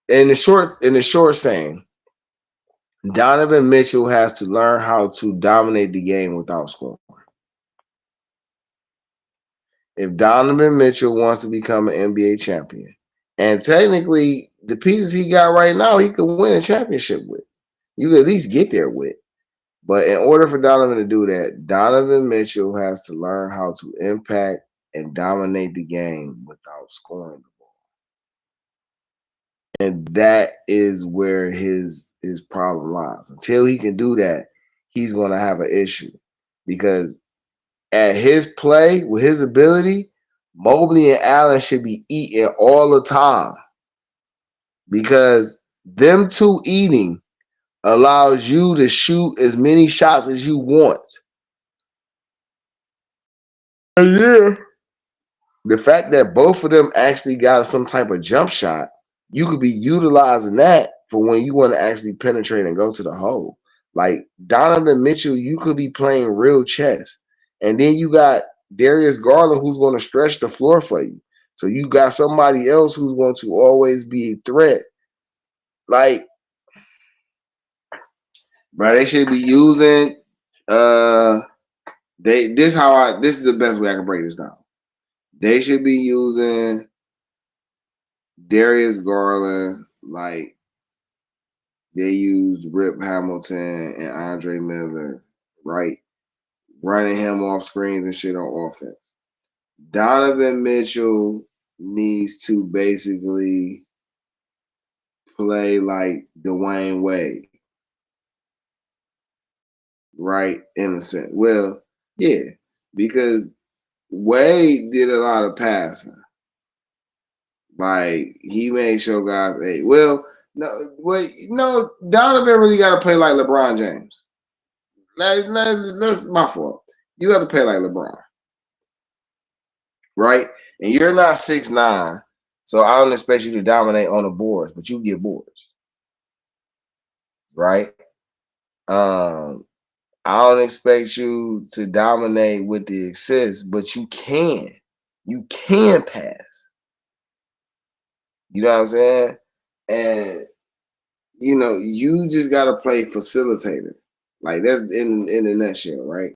in the short saying, Donovan Mitchell has to learn how to dominate the game without scoring. If Donovan Mitchell wants to become an NBA champion, and technically the pieces he got right now, he could win a championship with. You could at least get there with. But in order for Donovan to do that, Donovan Mitchell has to learn how to impact and dominate the game without scoring the ball. And that is where his problem lies. Until he can do that, he's going to have an issue because at his play with his ability, Mobley and Allen should be eating all the time because them two eating allows you to shoot as many shots as you want. And yeah, the fact that both of them actually got some type of jump shot, you could be utilizing that for when you want to actually penetrate and go to the hole. Like Donovan Mitchell, you could be playing real chess. And then you got Darius Garland who's going to stretch the floor for you. So you got somebody else who's going to always be a threat. Like, bro, they should be using this is the best way I can break this down. They should be using Darius Garland like they used Rip Hamilton and Andre Miller, right? Running him off screens and shit on offense. Donovan Mitchell needs to basically play like Dwayne Wade, right? In a sense. Well, yeah, because Wade did a lot of passing. Like he made sure guys, hey, well, no, Donovan really got to play like LeBron James. That's my fault. You got to play like LeBron, right? And you're not 6'9", so I don't expect you to dominate on the boards, but you get boards, right? Um, I don't expect you to dominate with the assists, but you can. You can pass. You know what I'm saying? And you just gotta play facilitator. Like that's in a nutshell, right?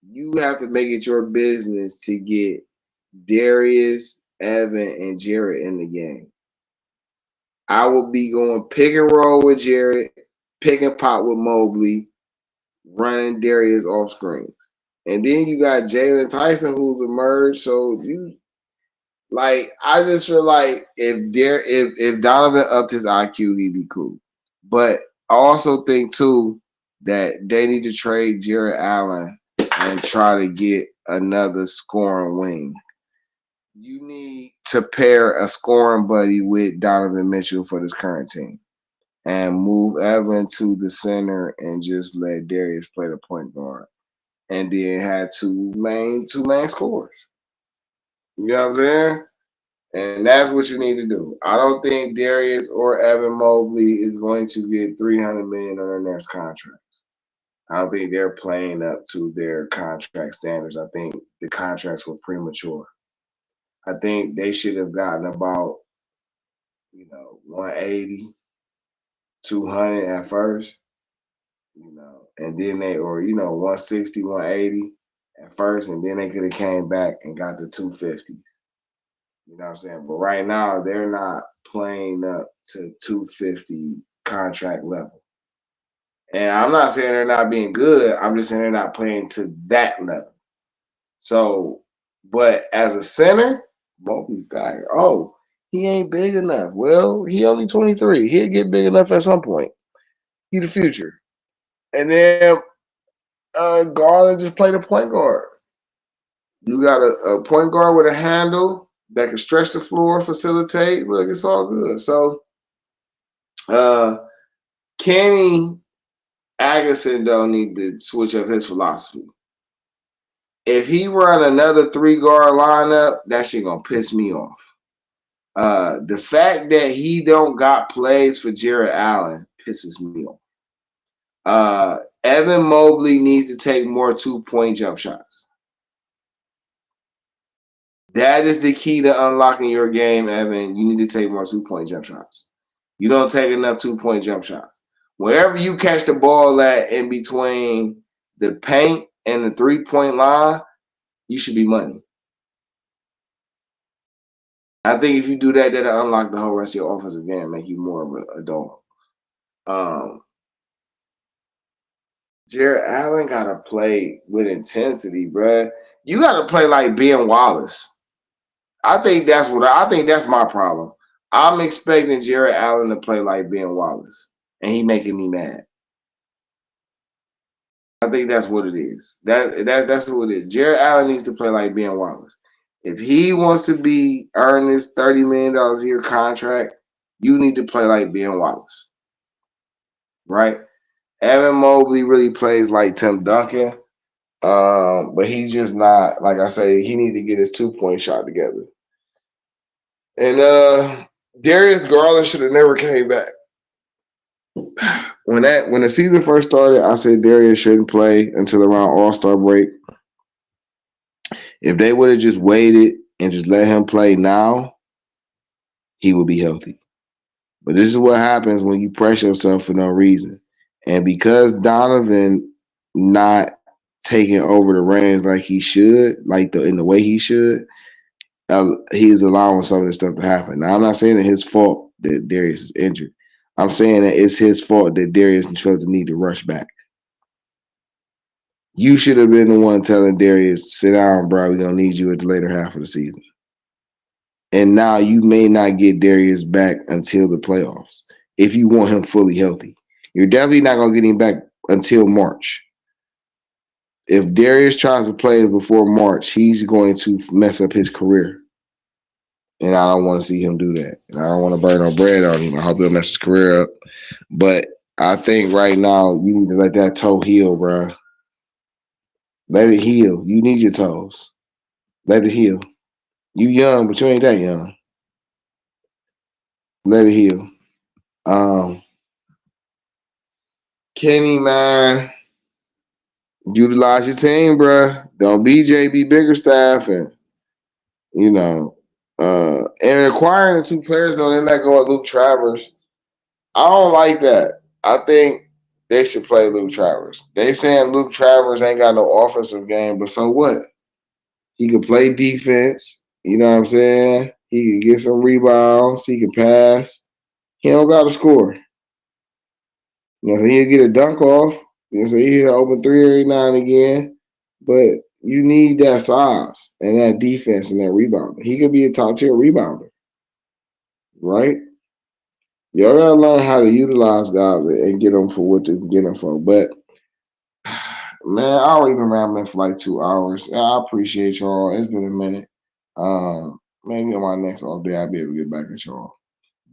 You have to make it your business to get Darius, Evan, and Jared in the game. I will be going pick and roll with Jared, pick and pop with Mobley, running Darius off screens. And then you got Jalen Tyson who's emerged. So I just feel like if Donovan upped his IQ, he'd be cool. But I also think too that they need to trade Jared Allen and try to get another scoring wing. You need to pair a scoring buddy with Donovan Mitchell for this current team and move Evan to the center and just let Darius play the point guard. And then have two main scorers. You know what I'm saying? And that's what you need to do. I don't think Darius or Evan Mobley is going to get $300 million on their next contracts. I don't think they're playing up to their contract standards. I think the contracts were premature. I think they should have gotten about 180, 200 at first, and then 160, 180 at first, and then they could have came back and got the 250s. You know what I'm saying? But right now, they're not playing up to 250 contract level. And I'm not saying they're not being good. I'm just saying they're not playing to that level. So, but as a center, Mobley's got here. Oh, he ain't big enough. Well, he only 23. He'll get big enough at some point. He the future. And then Garland just played a point guard. You got a point guard with a handle that can stretch the floor, facilitate. Look, it's all good. So Kenny Atkinson don't need to switch up his philosophy. If he run another 3-guard lineup, that shit gonna piss me off. The fact that he don't got plays for Jared Allen pisses me off. Evan Mobley needs to take more 2-point jump shots. That is the key to unlocking your game, Evan. You need to take more 2-point jump shots. You don't take enough 2-point jump shots. Wherever you catch the ball at in between the paint and the 3-point line, you should be money. I think if you do that, that'll unlock the whole rest of your offensive game, make you more of a dog. Jared Allen gotta play with intensity, bruh. You gotta play like Ben Wallace. I think that's my problem. I'm expecting Jared Allen to play like Ben Wallace, and he making me mad. I think that's what it is. That's what it is. Jared Allen needs to play like Ben Wallace. If he wants to earn this $30 million a year contract, you need to play like Ben Wallace. Right? Evan Mobley really plays like Tim Duncan. But he's just not, like I say, he needs to get his 2-point shot together. And Darius Garland should have never came back. When the season first started, I said Darius shouldn't play until around All-Star break. If they would have just waited and just let him play now, he would be healthy. But this is what happens when you pressure yourself for no reason. And because Donovan not taking over the reins like he should, in the way he should, he's allowing some of this stuff to happen. Now, I'm not saying that his fault that Darius is injured. I'm saying that it's his fault that Darius felt the need to rush back. You should have been the one telling Darius, sit down, bro. We're going to need you at the later half of the season. And now you may not get Darius back until the playoffs if you want him fully healthy. You're definitely not going to get him back until March. If Darius tries to play before March, he's going to mess up his career. And I don't want to see him do that. And I don't want to burn no bread on him. I hope he'll mess his career up. But I think right now you need to let that toe heal, bro. Let it heal. You need your toes. Let it heal. You young, but you ain't that young. Let it heal. Kenny, man, utilize your team, bro. Don't be JB Biggerstaff and and acquiring the 2 players though, they let go of Luke Travers. I don't like that. I think they should play Luke Travers. They saying Luke Travers ain't got no offensive game, but so what? He can play defense. You know what I'm saying? He can get some rebounds. He can pass. He don't got to score. So he'll get a dunk off. So he'll open 3 every now and again. But you need that size and that defense and that rebounding. He could be a top-tier rebounder. Right? Y'all gotta learn how to utilize guys and get them for what they can get them for. But man, I already been rambling for like 2 hours. I appreciate y'all. It's been a minute. Maybe on my next off day, I'll be able to get back at y'all.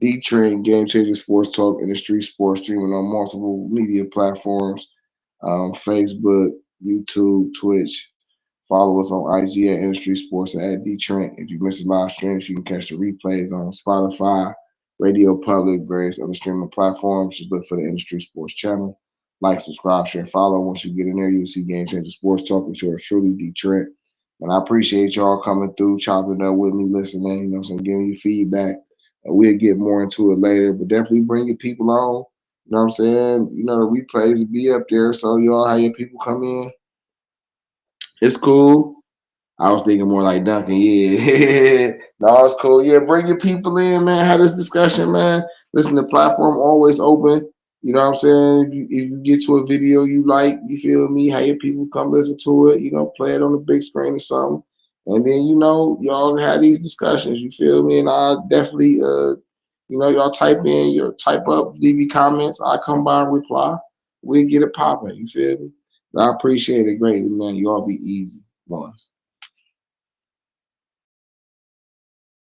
DeeTrynt, Game Changer Sports Talk, Industry Sports, streaming on multiple media platforms, Facebook, YouTube, Twitch. Follow us on IG at Industry Sports at DeeTrynt. If you miss the live streams, you can catch the replays on Spotify, Radio Public, various other streaming platforms. Just look for the Industry Sports channel. Like, subscribe, share, follow. Once you get in there, you'll see Game Changer Sports Talk with yours truly, DeeTrynt. And I appreciate y'all coming through, chopping up with me, listening, you know what I'm saying, giving you feedback. We'll get more into it later, but definitely bring your people on. You know what I'm saying? The replays will be up there, so y'all have your people come in. It's cool. I was thinking more like Duncan. Yeah. No, it's cool. Yeah, bring your people in, man. Have this discussion, man. Listen, the platform always open. You know what I'm saying? If you get to a video you like, you feel me, have your people come listen to it, play it on the big screen or something. And then, you know, y'all have these discussions, you feel me? And I definitely, you know, y'all type up, leave your comments. I come by and reply. We get it popping, you feel me? I appreciate it greatly, man. Y'all be easy ones.